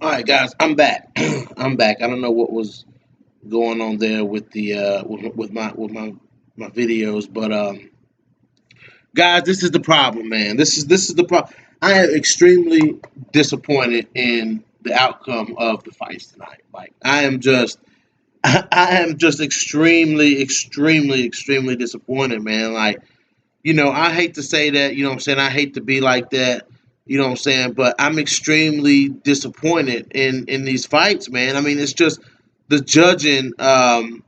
All right, guys, I'm back. I'm back. I don't know what was going on there with the with my videos, but guys, this is the problem, man. This is the problem. I am extremely disappointed in the outcome of the fights tonight. Like I am just I am just extremely disappointed, man. Like, I hate to say that, what I'm saying? I hate to be like that, what I'm saying? But I'm extremely disappointed in these fights, man. I mean, it's just the judging, the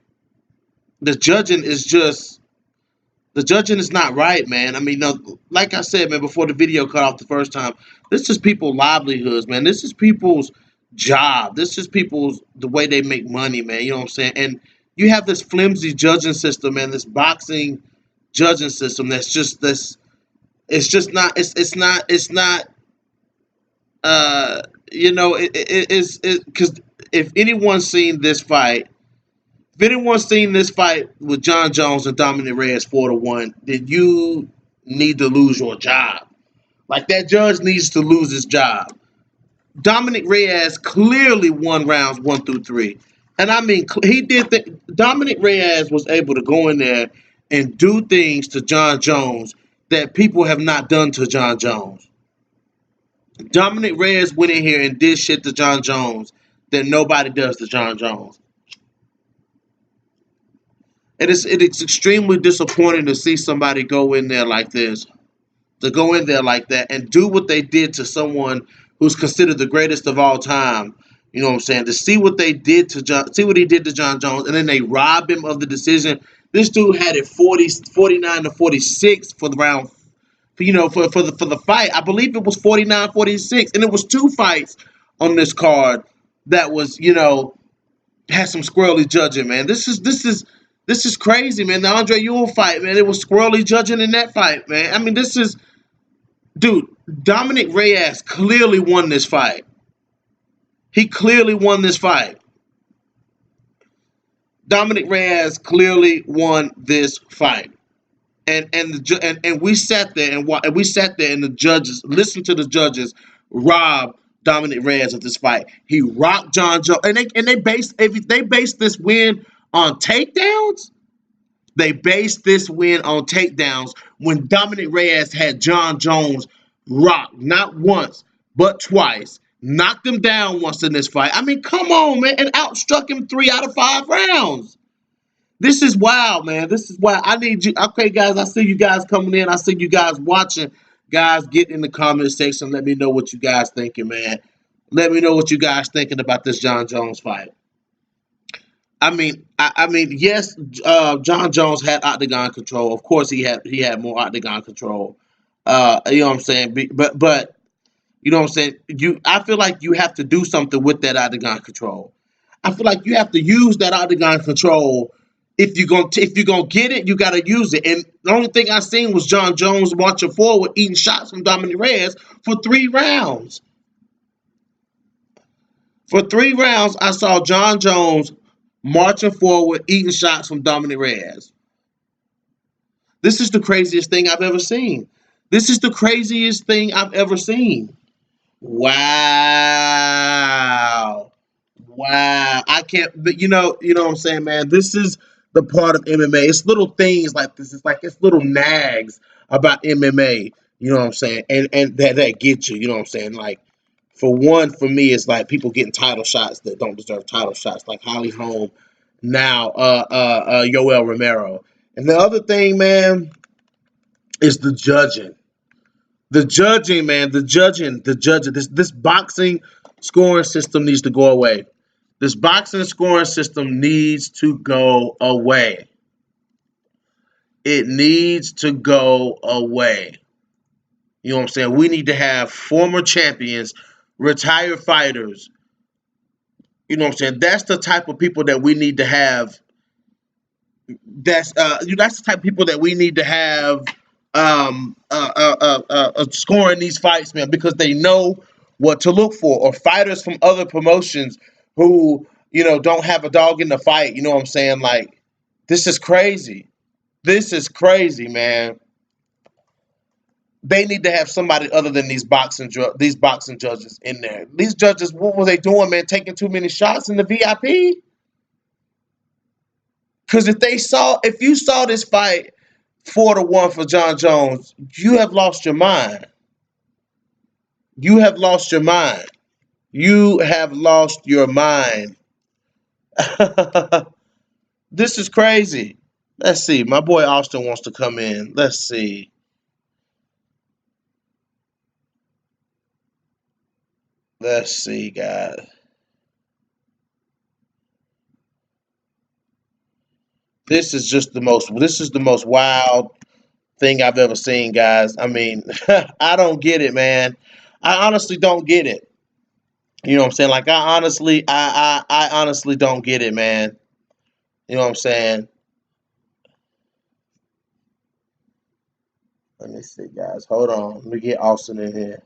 judging is just the judging is not right, man. I mean, no, like I said, man, before the video cut off the first time, this is people's livelihoods, man. This is people's job. This is people's the way they make money, man. You know what I'm saying? And you have this flimsy judging system and this boxing judging system that's just this. It's just not. It's not. It's because if anyone's seen this fight, if anyone's seen this fight with John Jones and Dominic Reyes 4-1, then you need to lose your job. Like that judge needs to lose his job. Dominic Reyes clearly won rounds 1 through 3, and I mean he did. Dominic Reyes was able to go in there and do things to John Jones that people have not done to John Jones. Dominic Reyes went in here and did shit to John Jones that nobody does to John Jones. It is extremely disappointing to see somebody go in there like this, to go in there like that and do what they did to someone who's considered the greatest of all time. You know what I'm saying? To see what they did to John, see what he did to John Jones, and then they robbed him of the decision. This dude had it 49-46 for the round. For the fight, I believe it was 49-46, and it was two fights on this card that was had some squirrely judging, man. This is crazy, man. The Andre Ewell fight, man, it was squirrely judging in that fight, man. I mean, dude, Dominic Reyes clearly won this fight. He clearly won this fight. Dominic Reyes clearly won this fight. And we sat there and the judges listened to the judges rob Dominic Reyes of this fight. He rocked John Jones, and they based this win on takedowns. They based this win on takedowns when Dominic Reyes had John Jones rocked not once but twice, knocked him down once in this fight. I mean, come on, man, and outstruck him 3 out of 5 rounds. This is wild, man. This is wild. I need you. Okay, guys, I see you guys coming in. I see you guys watching. Guys, get in the comment section. Let me know what you guys thinking, man. Let me know what you guys thinking about this John Jones fight. I mean, yes, John Jones had octagon control. Of course, he had more octagon control. You know what I'm saying? But you know what I'm saying? I feel like you have to do something with that octagon control. I feel like you have to use that octagon control. If you're gonna get it, you gotta use it. And the only thing I seen was John Jones marching forward, eating shots from Dominic Reyes for 3 rounds. For 3 rounds, I saw John Jones marching forward, eating shots from Dominic Reyes. This is the craziest thing I've ever seen. This is the craziest thing I've ever seen. Wow. Wow. I can't, but what I'm saying, man. This is the part of MMA. It's little things like this. It's little nags about MMA. You know what I'm saying? And that get you. You know what I'm saying? Like, for one, for me, it's like people getting title shots that don't deserve title shots, like Holly Holm, now Yoel Romero. And the other thing, man, is the judging. The judging, man, the judging. This boxing scoring system needs to go away. This boxing scoring system needs to go away. It needs to go away. You know what I'm saying? We need to have former champions, retired fighters. You know what I'm saying? That's the type of people that we need to have. That's the type of people that we need to have scoring these fights, man, because they know what to look for. Or fighters from other promotions who don't have a dog in the fight. You know what I'm saying? Like, this is crazy. This is crazy, man. They need to have somebody other than these boxing judges in there. These judges, what were they doing, man? Taking too many shots in the VIP? Because if you saw this fight 4-1 for John Jones, you have lost your mind. You have lost your mind. You have lost your mind. This is crazy. Let's see. My boy Austin wants to come in. Let's see. Let's see, guys. This is the most wild thing I've ever seen, guys. I mean, I don't get it, man. I honestly don't get it. You know what I'm saying? Like I honestly don't get it, man. You know what I'm saying? Let me see, guys. Hold on. Let me get Austin in here.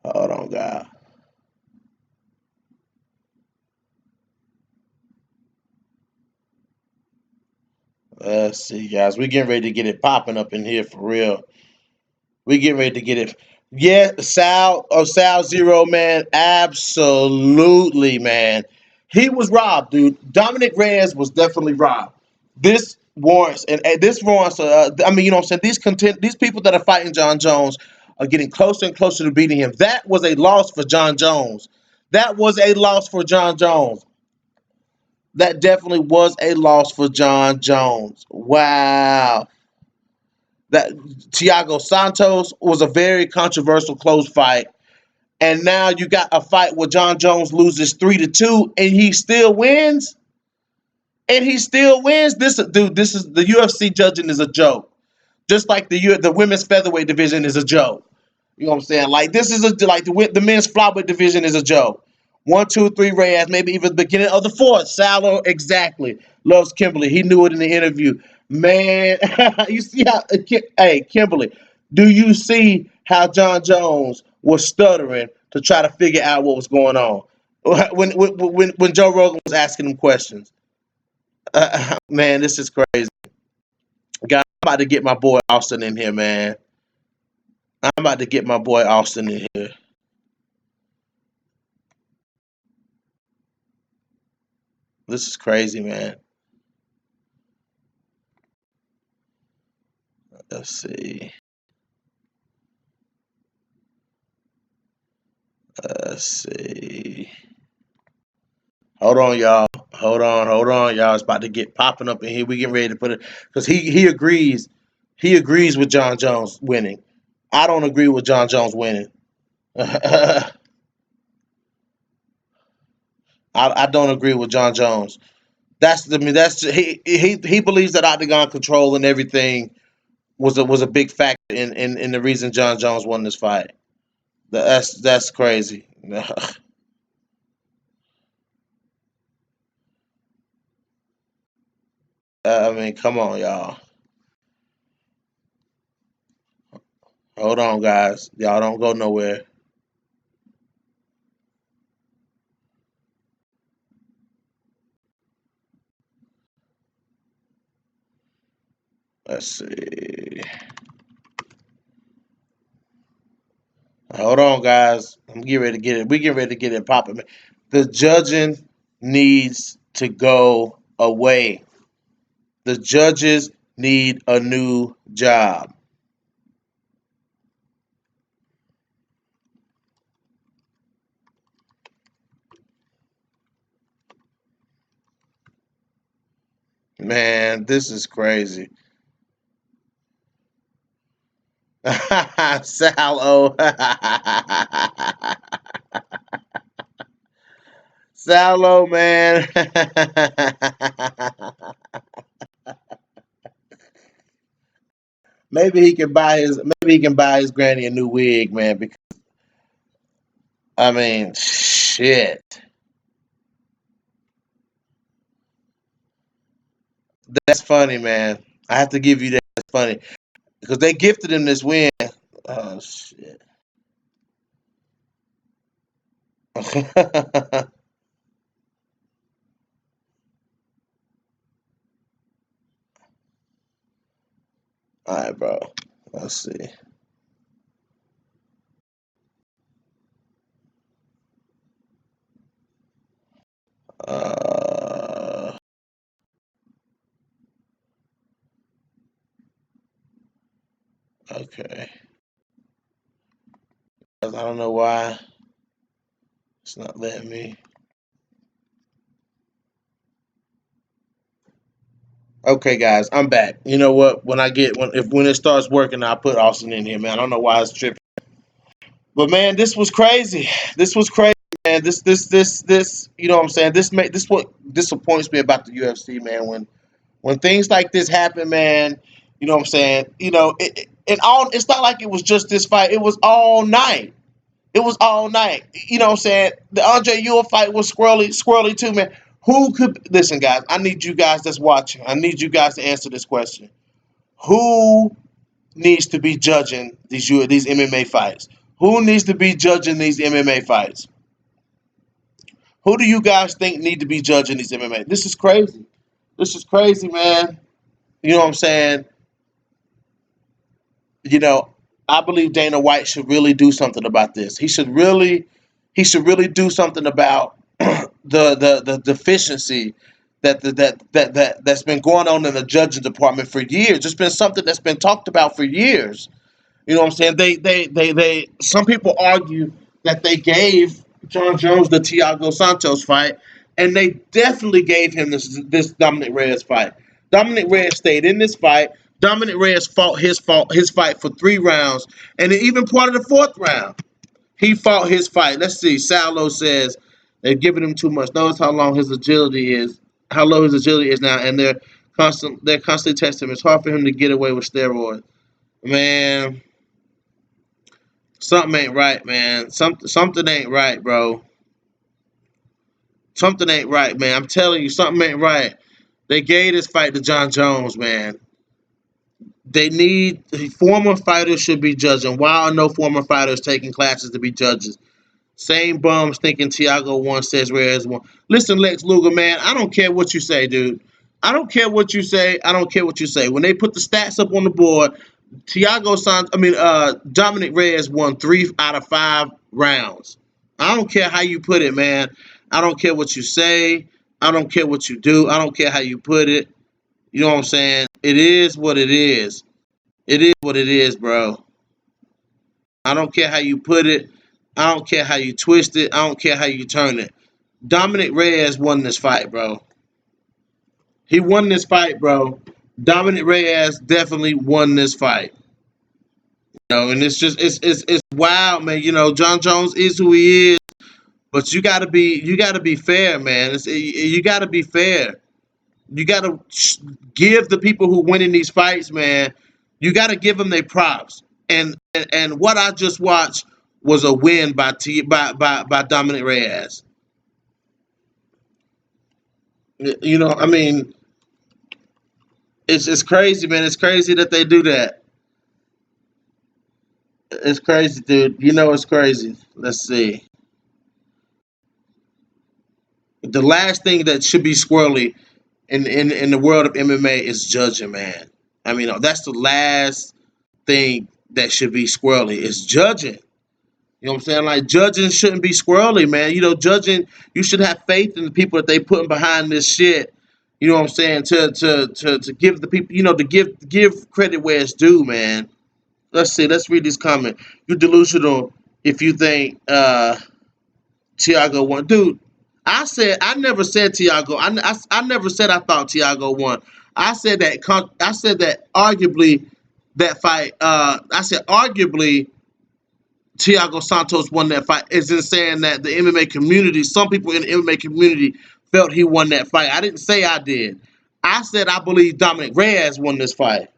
Hold on, guys. Let's see, guys. We getting ready to get it popping up in here for real. We getting ready to get it. Yeah, Sal Zero, man. Absolutely, man. He was robbed, dude. Dominic Reyes was definitely robbed. This warrants. I mean, you know what I'm saying. These people that are fighting John Jones are getting closer and closer to beating him. That was a loss for John Jones. That was a loss for John Jones. That definitely was a loss for John Jones. Wow. That Thiago Santos was a very controversial close fight. And now you got a fight where John Jones loses 3-2 and he still wins. And he still wins. This is the UFC judging is a joke. Just like the women's featherweight division is a joke. You know what I'm saying? Like this is the men's flyweight division is a joke. 1, 2, 3 Reyes, maybe even the beginning of the fourth. Salo exactly loves Kimberly. He knew it in the interview. Man, you see how? Hey, Kimberly, do you see how John Jones was stuttering to try to figure out what was going on when Joe Rogan was asking him questions? Man, this is crazy. God, I'm about to get my boy Austin in here, man. I'm about to get my boy Austin in here. This is crazy, man. Let's see. Let's see. Hold on, y'all. Hold on, y'all. It's about to get popping up in here. We getting ready to put it because he agrees. He agrees with John Jones winning. I don't agree with John Jones winning. I don't agree with John Jones. That's he believes that octagon control and everything was a big factor in the reason John Jones won this fight. That's crazy. I mean, come on, y'all. Hold on, guys. Y'all don't go nowhere. Let's see. Hold on, guys. I'm getting ready to get it. We get ready to get it popping. The judging needs to go away. The judges need a new job. Man, this is crazy. Salo. Salo, man. Maybe he can buy his granny a new wig, man, because I mean, shit. That's funny, man. I have to give you that. That's funny because they gifted him this win. Oh shit. All right, bro. Let's see. Uh, okay. I don't know why it's not letting me. Okay, guys, I'm back. You know what? When it starts working, I'll put Austin in here, man. I don't know why it's tripping, but man, this was crazy. This was crazy, man. This. You know what I'm saying? This what disappoints me about the UFC, man. When things like this happen, man. You know what I'm saying? It's not like it was just this fight. It was all night. It was all night. You know what I'm saying? The Andre Ewell fight was squirrely too, man. Who could listen, guys? I need you guys that's watching. I need you guys to answer this question. Who needs to be judging these MMA fights? Who needs to be judging these MMA fights? Who do you guys think need to be judging these MMA? This is crazy. This is crazy, man. You know what I'm saying? You know, I believe Dana White should really do something about this. He should really do something about the deficiency that's been going on in the judging department for years. It's been something that's been talked about for years. You know what I'm saying? They some people argue that they gave John Jones the Thiago Santos fight, and they definitely gave him this Dominic Reyes fight. Dominic Reyes stayed in this fight. Dominic Reyes fought his fight for 3 rounds, and even part of the fourth round, he fought his fight. Let's see. Salo says they're giving him too much. Notice how long his agility is, how low his agility is now, and they're constantly testing him. It's hard for him to get away with steroids. Man, something ain't right, man. Something ain't right, bro. Something ain't right, man. I'm telling you, something ain't right. They gave this fight to John Jones, man. They need former fighters should be judging. Why are no former fighters taking classes to be judges? Same bums thinking Tiago won, says Reyes won. Listen, Lex Luger, man, I don't care what you say, dude. I don't care what you say. I don't care what you say. When they put the stats up on the board, Dominic Reyes won 3 out of 5 rounds. I don't care how you put it, man. I don't care what you say. I don't care what you do. I don't care how you put it. You know what I'm saying? It is what it is. It is what it is, bro. I don't care how you put it. I don't care how you twist it. I don't care how you turn it. Dominic Reyes won this fight, bro. He won this fight, bro. Dominic Reyes definitely won this fight. And it's wild, man. John Jones is who he is, but you gotta be fair, man. You gotta be fair. You gotta give the people who win in these fights, man. You gotta give them their props. And what I just watched was a win by Dominic Reyes. I mean, it's crazy, man. It's crazy that they do that. It's crazy, dude. It's crazy. Let's see. The last thing that should be squirrely in the world of MMA is judging, man. I mean, that's the last thing that should be squirrely is judging. You know what I'm saying? Like judging shouldn't be squirrely, man. Judging, you should have faith in the people that they putting behind this shit. You know what I'm saying? To give the people, to give credit where it's due, man. Let's see. Let's read this comment. You're delusional if you think Tiago won, dude. I never said Tiago. I never said I thought Tiago won. I said that arguably that fight. I said arguably Tiago Santos won that fight. Is in saying that the MMA community, some people in the MMA community felt he won that fight. I didn't say I did. I said I believe Dominic Reyes won this fight.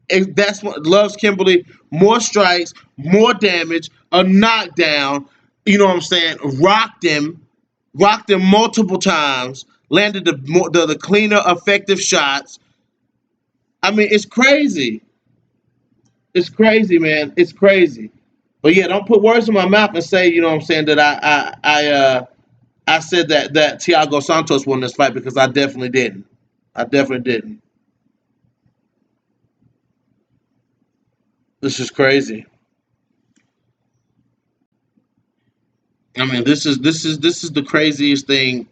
That's what loves Kimberly. More strikes, more damage, a knockdown. You know what I'm saying? Rocked him multiple times. Landed the cleaner, effective shots. I mean, it's crazy. It's crazy, man. It's crazy. But yeah, don't put words in my mouth and say, you know what I'm saying, that I said that Thiago Santos won this fight because I definitely didn't. I definitely didn't. This is crazy. I mean, this is the craziest thing.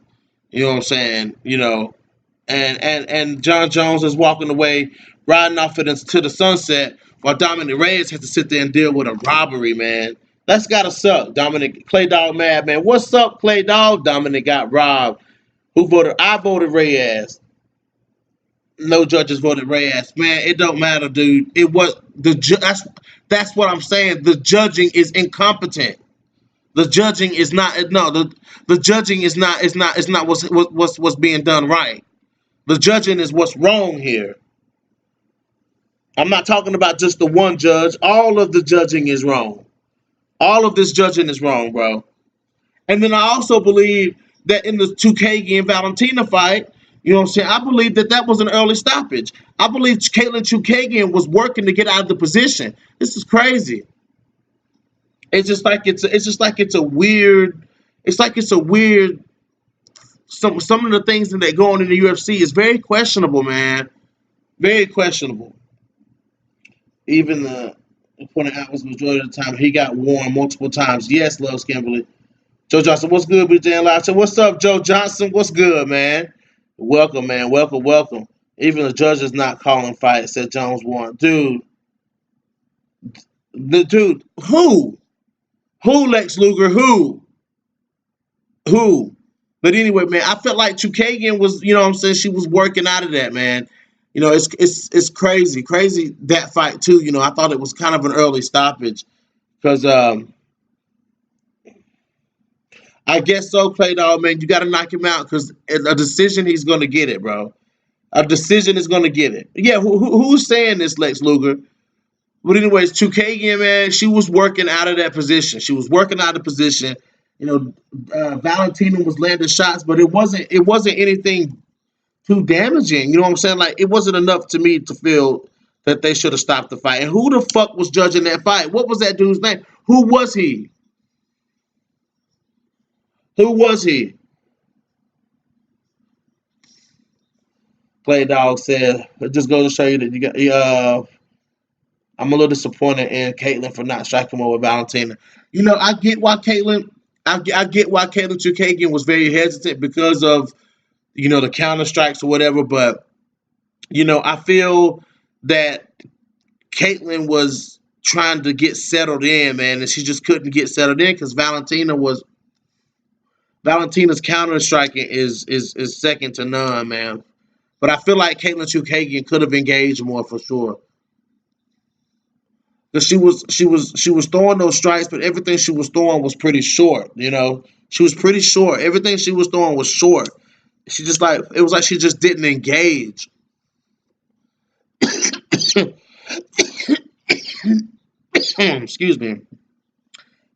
You know what I'm saying? And John Jones is walking away, riding off it to the sunset, while Dominic Reyes has to sit there and deal with a robbery, man. That's gotta suck. Dominic Clay Dog mad, man. What's up, Clay Dog? Dominic got robbed. Who voted? I voted Reyes. No judges voted Reyes. Man, it don't matter, dude. It was that's what I'm saying. The judging is incompetent. The judging is not no the judging is not what's being done right. The judging is what's wrong here. I'm not talking about just the one judge. All of the judging is wrong. All of this judging is wrong, bro. And then I also believe that in the Chukagi and Valentina fight, you know what I'm saying? I believe that that was an early stoppage. I believe Caitlin Chukagian was working to get out of the position. This is crazy. It's just like it's a weird. Some of the things that go on in the UFC is very questionable, man. Very questionable. Even the point out was majority of the time he got warned multiple times. Yes, Love Kimberly. Joe Johnson, what's good, BJ Live? So what's up, Joe Johnson? What's good, man? Welcome, man. Welcome, welcome. Even the judge is not calling fight, said Jones won. Dude, who? Who, Lex Luger? Who? But anyway, man, I felt like Chukagian was, you know what I'm saying, she was working out of that, man. It's crazy that fight too. I thought it was kind of an early stoppage because I guess so, Clay Dog, man. You got to knock him out because a decision he's going to get it, bro. A decision is going to get it. Yeah, who's saying this, Lex Luger? But anyways, Chukagian, man, she was working out of that position. She was working out of position. Valentina was landing shots, but it wasn't anything too damaging. You know what I'm saying? Like it wasn't enough to me to feel that they should have stopped the fight. And who the fuck was judging that fight? What was that dude's name? Who was he? Who was he? Play Dog said, it just goes to show you that you got. I'm a little disappointed in Caitlyn for not striking more with Valentina. I get why Caitlyn. I get why Caitlyn Chukagian was very hesitant because of the counter strikes or whatever. But I feel that Caitlyn was trying to get settled in, man, and she just couldn't get settled in because Valentina's counter striking is second to none, man. But I feel like Caitlyn Chukagian could have engaged more for sure. Because she was throwing those strikes, but everything she was throwing was pretty short. She was pretty short. Everything she was throwing was short. She just like it was like she just didn't engage. Excuse me.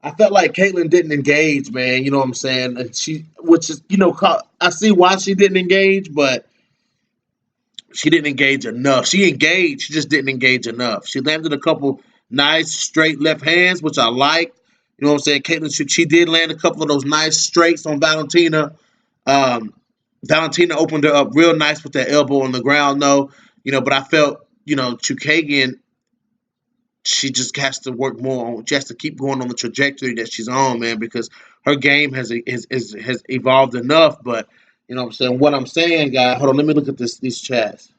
I felt like Caitlyn didn't engage, man. You know what I'm saying? And which is, I see why she didn't engage, but she didn't engage enough. She engaged, she just didn't engage enough. She landed a couple nice straight left hands, which I liked. You know what I'm saying? Caitlyn, she did land a couple of those nice straights on Valentina. Um, Valentina opened her up real nice with that elbow on the ground, though. But I felt, Chukagian, she just has to work more on. She has to keep going on the trajectory that she's on, man, because her game has evolved enough. But you know what I'm saying. What I'm saying, guys. Hold on, let me look at these chats.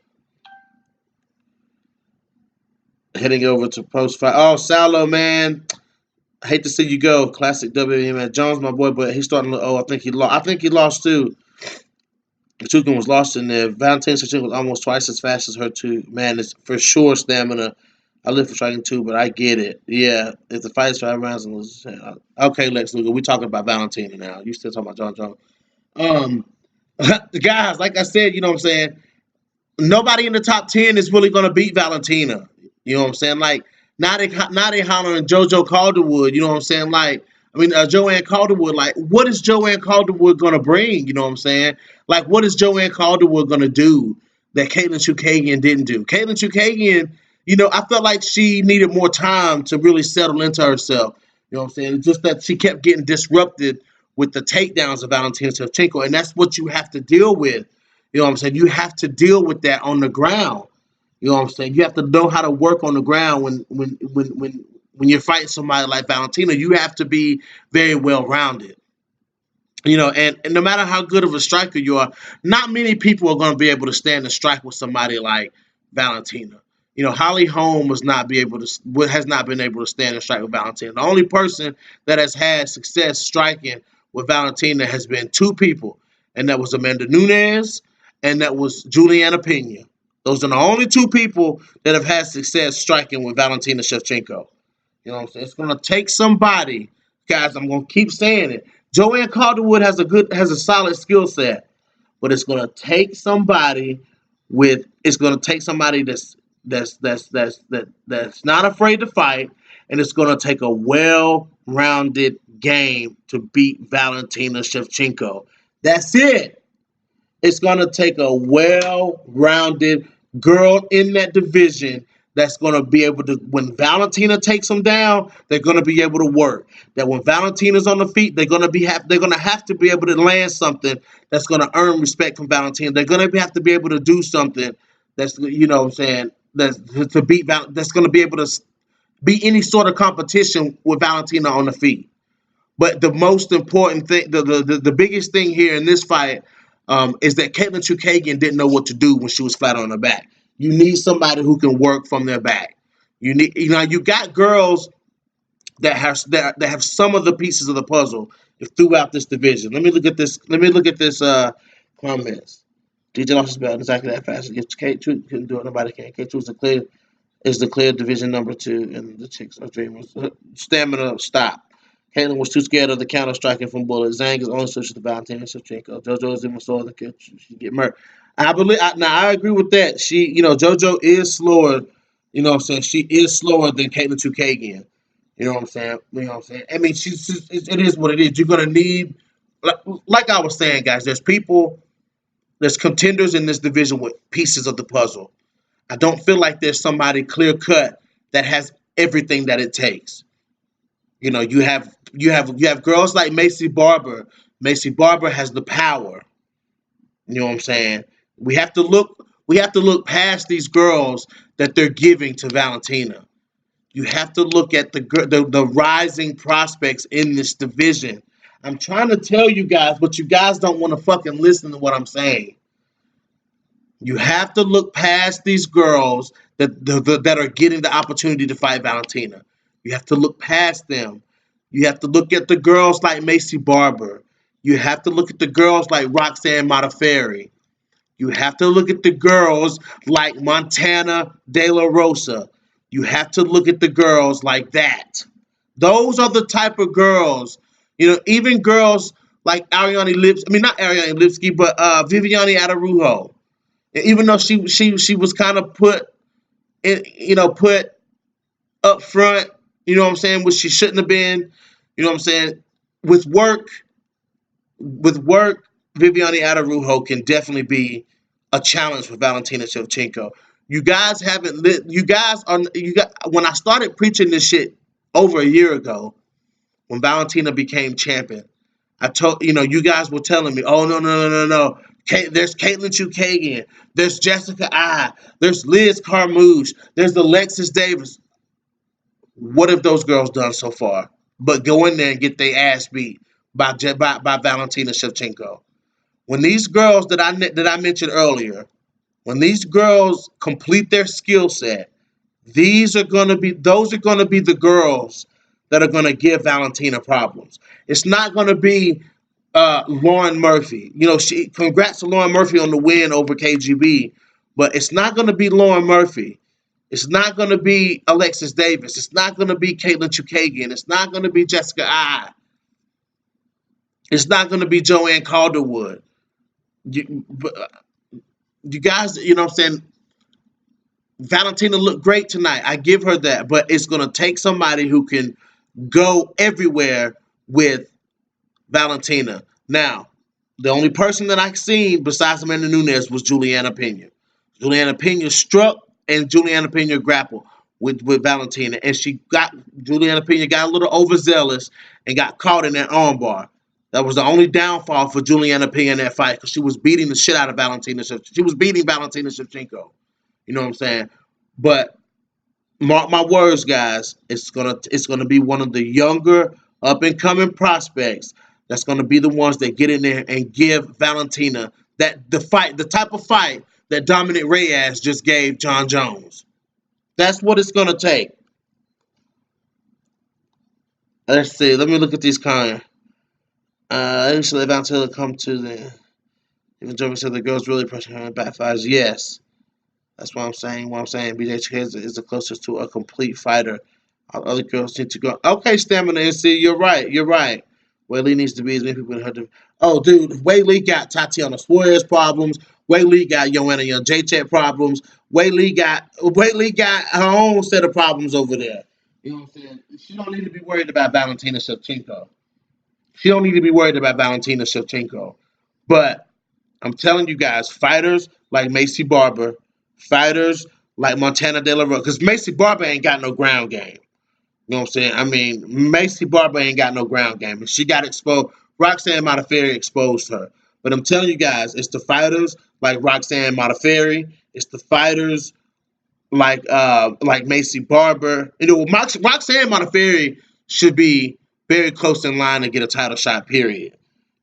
Heading over to post fight. Oh, Salo, man. I hate to see you go. Classic WM, man. Jones, my boy, but he's starting to. Oh, I think he lost. I think he lost too. Chukin was lost in there. Valentina Shevchenko was almost twice as fast as her too. Man, it's for sure stamina. I live for striking too, but I get it. Yeah, if the fight is 5 rounds, okay, Lex Luger, we talking about Valentina now. You still talking about John Jones? Um, guys, like I said, you know what I'm saying. Nobody in the top 10 is really going to beat Valentina. You know what I'm saying? Like Nadia Holland and JoJo Calderwood. You know what I'm saying? Like Joanne Calderwood. Like, what is Joanne Calderwood going to bring? You know what I'm saying? Like, what is Joanne Calderwood going to do that Caitlyn Chukagian didn't do? Caitlyn Chukagian, I felt like she needed more time to really settle into herself. You know what I'm saying? It's just that she kept getting disrupted with the takedowns of Valentina Shevchenko, and that's what you have to deal with. You know what I'm saying? You have to deal with that on the ground. You know what I'm saying? You have to know how to work on the ground when you're fighting somebody like Valentina. You have to be very well rounded. And no matter how good of a striker you are, not many people are going to be able to stand and strike with somebody like Valentina. Holly Holm has not been able to stand and strike with Valentina. The only person that has had success striking with Valentina has been two people, and that was Amanda Nunes and that was Juliana Pena. Those are the only two people that have had success striking with Valentina Shevchenko. You know what I'm saying? It's gonna take somebody, guys. I'm gonna keep saying it. Joanne Calderwood has a solid skill set, but it's gonna take somebody that's not afraid to fight, and it's gonna take a well-rounded game to beat Valentina Shevchenko. That's it. It's going to take a well-rounded girl in that division that's going to be able to, when Valentina takes them down, they're going to be able to work. That when Valentina's on the feet, they're going to have to be able to land something that's going to earn respect from Valentina. They're going to have to be able to do something that's, what I'm saying, that's going to be able to beat any sort of competition with Valentina on the feet. But the most important thing, the biggest thing here in this fight is that Caitlin Chukagian didn't know what to do when she was flat on her back. You need somebody who can work from their back. You got girls that have some of the pieces of the puzzle throughout this division. Let me look at this. Comments. DJ lost his belt exactly that fast. If K2 couldn't do it, nobody can. K2 is the clear division number 2, and the chicks are dreamers. Stamina, stop. Caitlin was too scared of the counter striking from Bullet. Zhang is only switched to Valentina Shevchenko. JoJo is even slower than she get murdered. I agree with that. JoJo is slower. You know what I'm saying? She is slower than Caitlin Chukagian. You know what I'm saying? I mean, it is what it is. You're gonna need, like I was saying, guys. There's contenders in this division with pieces of the puzzle. I don't feel like there's somebody clear cut that has everything that it takes. You have girls like Macy Barber. Macy Barber has the power. You know what I'm saying? We have to look past these girls that they're giving to Valentina. You have to look at the rising prospects in this division. I'm trying to tell you guys, but you guys don't want to fucking listen to what I'm saying. You have to look past these girls that are getting the opportunity to fight Valentina. You have to look past them. You have to look at the girls like Macy Barber. You have to look at the girls like Roxanne Modafferi. You have to look at the girls like Montana De La Rosa. You have to look at the girls like that. Those are the type of girls, even girls like Ariane Lipsky. I mean, not Ariane Lipsky, but Viviane Araújo. Even though she was kind of put up front, what I'm saying, which she shouldn't have been, what I'm saying, with work, Viviane Araújo can definitely be a challenge for Valentina Shevchenko. You guys haven't lit. You guys are. You got when I started preaching this shit over a year ago, when Valentina became champion. I told you guys were telling me, oh no no no no no. There's Caitlin Chukagian, there's Jessica I, there's Liz Carmouche, there's Alexis Davis. What have those girls done so far? But go in there and get their ass beat by Valentina Shevchenko. When these girls that I mentioned earlier, when these girls complete their skill set, those are gonna be the girls that are gonna give Valentina problems. It's not gonna be Lauren Murphy. Congrats to Lauren Murphy on the win over KGB, but it's not gonna be Lauren Murphy. It's not gonna be Alexis Davis. It's not gonna be Caitlin Chukagian. It's not gonna be Jessica I. It's not gonna be Joanne Calderwood. You guys, what I'm saying, Valentina looked great tonight. I give her that, but it's going to take somebody who can go everywhere with Valentina. Now, the only person that I've seen besides Amanda Nunes was Juliana Pena. Juliana Pena struck and Juliana Pena grappled with Valentina, and Juliana Pena got a little overzealous and got caught in that armbar. That was the only downfall for Juliana Pena in that fight because she was beating the shit out of Valentina. She was beating Valentina Shevchenko. You know what I'm saying? But mark my words, guys. It's gonna be one of the younger up and coming prospects that's gonna be the ones that get in there and give Valentina the type of fight that Dominic Reyes just gave John Jones. That's what it's gonna take. Let's see. Let me look at these kind. Initially, Valentina come to the even Joker said the girls really pressure her and backfires. Yes. That's what I'm saying. What I'm saying, BJ is the closest to a complete fighter. All other girls need to go. Okay, Stamina and see, you're right. You're right. Whaley needs to be as many people in her. Oh, dude, Whaley got Tatiana Suarez problems. Whaley got Joanna Young Jacek problems. Whaley got her own set of problems over there. You know what I'm saying? She don't need to be worried about Valentina Shevchenko. She don't need to be worried about Valentina Shevchenko. But I'm telling you guys, fighters like Macy Barber, fighters like Montana De La Rosa, because Macy Barber ain't got no ground game. You know what I'm saying? I mean, Macy Barber ain't got no ground game. And she got exposed. Roxanne Modafferi exposed her. But I'm telling you guys, it's the fighters like Roxanne Modafferi. It's the fighters like Macy Barber. You know, Roxanne Modafferi should be very close in line to get a title shot. Period.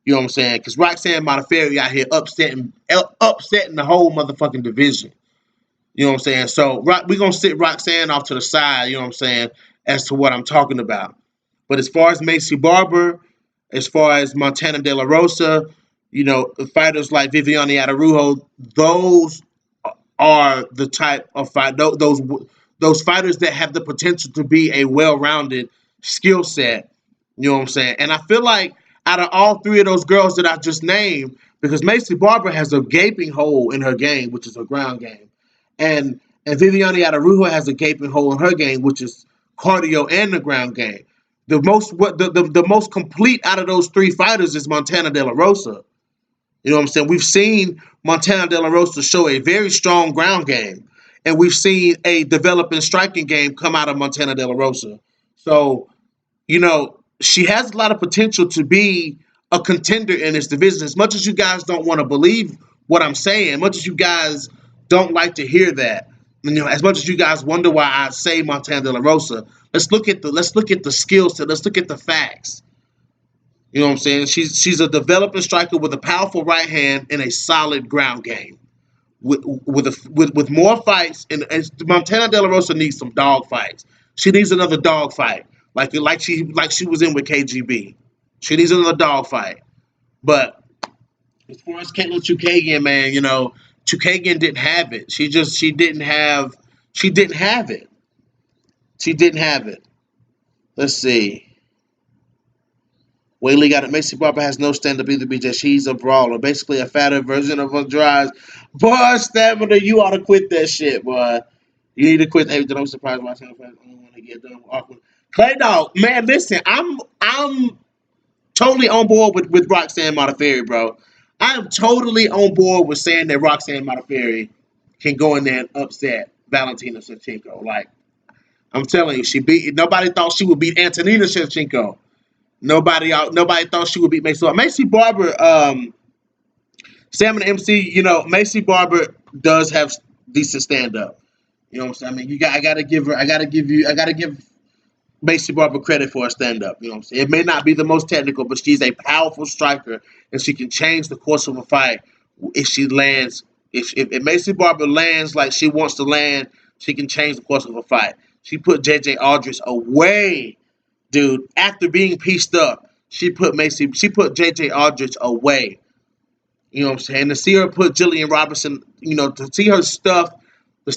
You know what I'm saying? Because Roxanne Modafferi out here upsetting the whole motherfucking division. You know what I'm saying? So we're gonna sit Roxanne off to the side. You know what I'm saying? As to what I'm talking about. But as far as Macy Barber, as far as Montana De La Rosa, you know, fighters like Viviane Araújo, those are the type of fight those fighters that have the potential to be a well-rounded skill set. You know what I'm saying? And I feel like out of all three of those girls that I just named, because Macy Barber has a gaping hole in her game, which is her ground game, and Viviane Araújo has a gaping hole in her game, which is cardio and the ground game. The most complete out of those three fighters is Montana De La Rosa. You know what I'm saying? We've seen Montana De La Rosa show a very strong ground game, and we've seen a developing striking game come out of Montana De La Rosa. So, you know, she has a lot of potential to be a contender in this division. As much as you guys don't want to believe what I'm saying, much as you guys don't like to hear that, you know, as much as you guys wonder why I say Montana De La Rosa, let's look at the skill set. Let's look at the facts. You know what I'm saying? She's a developing striker with a powerful right hand and a solid ground game. With more fights, and Montana De La Rosa needs some dog fights. She needs another dog fight, like she was in with KGB. She needs another dog fight. But as far as Caitlin Chukagian, man, you know, Chukagian didn't have it. She didn't have it. She didn't have it. Let's see. Whaley got it. Macy Barber has no stand up either, BJ. She's a brawler. Basically a fatter version of Andrade. Boy, Stamina, you ought to quit that shit, boy. You need to quit. Hey, I'm surprised myself. I don't want to get done awkward. Clay Dog, man, listen, I'm totally on board with Roxanne Modafferi, bro. I am totally on board with saying that Roxanne Modafferi can go in there and upset Valentina Shevchenko. Like, I'm telling you, nobody thought she would beat Antonina Shevchenko. Nobody thought she would beat Macy Barber. Macy Barber, Sam and MC, you know, Macy Barber does have decent stand up. You know what I'm saying? I mean, I gotta give Macy Barber credit for her stand up. You know what I'm saying? It may not be the most technical, but she's a powerful striker and she can change the course of a fight if she lands. If Macy Barber lands like she wants to land, she can change the course of a fight. She put JJ Aldrich away, dude. After being pieced up, she put JJ Aldrich away. You know what I'm saying? To see her put Jillian Robinson, you know, to see her stuff,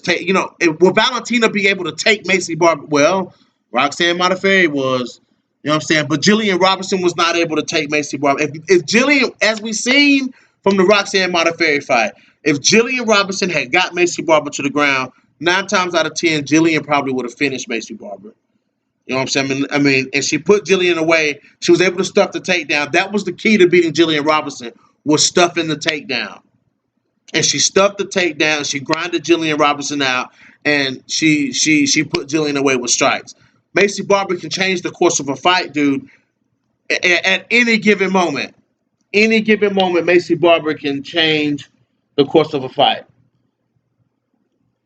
you know, will Valentina be able to take Macy Barber? Well, Roxanne Modafferi was, you know what I'm saying? But Jillian Robinson was not able to take Macy Barber. If Jillian, as we seen from the Roxanne Modafferi fight, if Jillian Robinson had got Macy Barber to the ground, 9 times out of 10, Jillian probably would have finished Macy Barber. You know what I'm saying? And she put Jillian away. She was able to stuff the takedown. That was the key to beating Jillian Robinson, was stuffing the takedown. And she stuffed the takedown. She grinded Jillian Robinson out, and she put Jillian away with strikes. Macy Barber can change the course of a fight, dude, at any given moment. Any given moment, Macy Barber can change the course of a fight.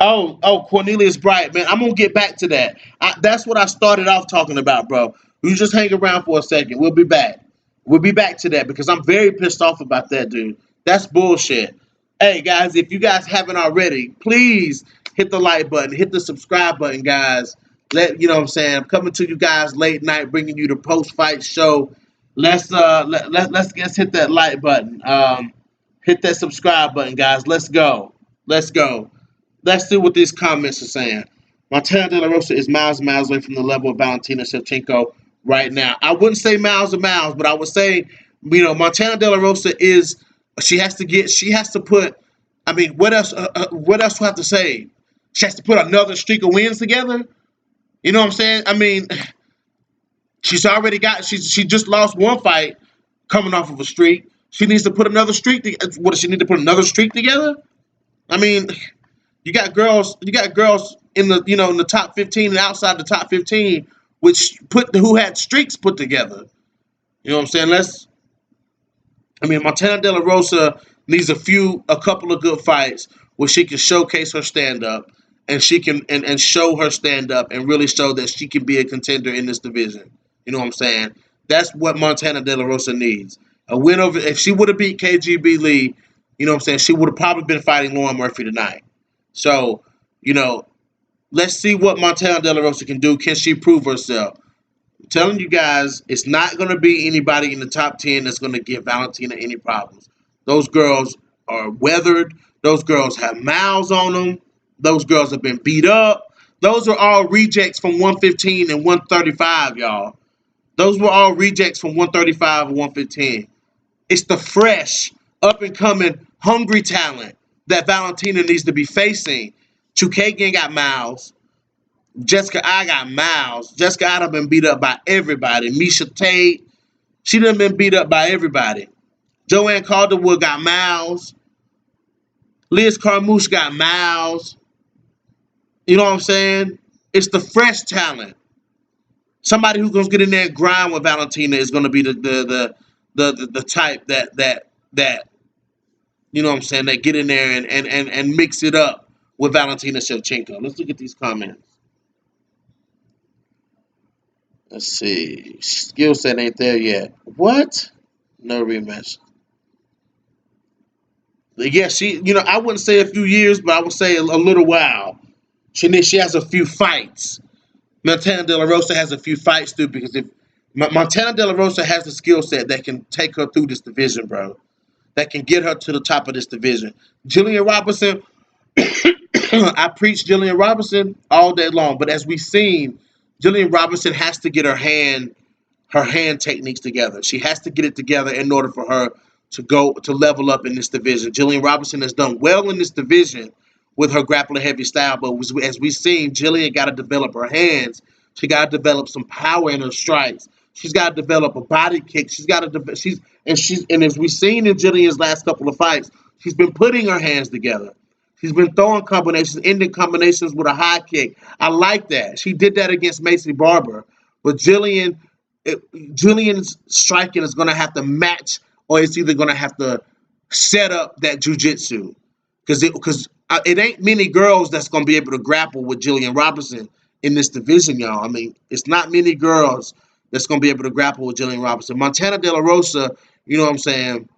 Cornelius Bright, man. I'm gonna get back to that. That's what I started off talking about, bro. You just hang around for a second. We'll be back. We'll be back to that because I'm very pissed off about that, dude. That's bullshit. Hey guys, if you guys haven't already, please hit the like button, hit the subscribe button, guys. Let you know what I'm saying. I'm coming to you guys late night, bringing you the post fight show. Let's hit that like button. Hit that subscribe button, guys. Let's go. Let's go. Let's see what these comments are saying. Montana De La Rosa is miles and miles away from the level of Valentina Shevchenko right now. I wouldn't say miles and miles, but I would say, Montana De La Rosa is. She has to put. I mean, what else? What else do I have to say? She has to put another streak of wins together. You know what I'm saying? I mean, she's already got. She just lost one fight, coming off of a streak. She needs to put another streak. What does she need to put another streak together? I mean, you got girls in the in the top 15 and outside the top 15 which who had streaks put together. You know what I'm saying? Montana De La Rosa needs a couple of good fights where she can showcase her stand up and she can and show her stand up and really show that she can be a contender in this division. You know what I'm saying? That's what Montana De La Rosa needs. A win over if she would have beat KGB Lee, you know what I'm saying, she would have probably been fighting Lauren Murphy tonight. So, you know, let's see what Montana De La Rosa can do. Can she prove herself? I'm telling you guys, it's not going to be anybody in the top 10 that's going to give Valentina any problems. Those girls are weathered. Those girls have mouths on them. Those girls have been beat up. Those are all rejects from 115 and 135, y'all. Those were all rejects from 135 and 115. It's the fresh, up and coming, hungry talent that Valentina needs to be facing. Chukagian got mouths. Jessica I got mouths. Jessica I done been beat up by everybody. Misha Tate, she done been beat up by everybody. Joanne Calderwood got mouths. Liz Carmouche got mouths. You know what I'm saying? It's the fresh talent. Somebody who's gonna get in there and grind with Valentina is gonna be the type that you know what I'm saying, that get in there and mix it up with Valentina Shevchenko. Let's look at these comments. Let's see. Skill set ain't there yet. What? No rematch. Yeah, I wouldn't say a few years, but I would say a little while. She has a few fights. Montana De La Rosa has a few fights too, because if Montana De La Rosa has the skill set that can take her through this division, bro, that can get her to the top of this division. Jillian Robinson, I preach Jillian Robinson all day long, but as we've seen, Jillian Robinson has to get her hand techniques together. She has to get it together in order for her to go to level up in this division. Jillian Robinson has done well in this division with her grappling heavy style, but as we've seen, Jillian got to develop her hands. She got to develop some power in her strikes. She's got to develop a body kick. And as we've seen in Jillian's last couple of fights, she's been putting her hands together. She's been throwing combinations, ending combinations with a high kick. I like that. She did that against Macy Barber, but Jillian's striking is going to have to match, or it's either going to have to set up that jujitsu, because it ain't many girls that's going to be able to grapple with Jillian Robinson in this division, y'all. I mean, it's not many girls that's going to be able to grapple with Jillian Robinson. Montana De La Rosa, you know what I'm saying?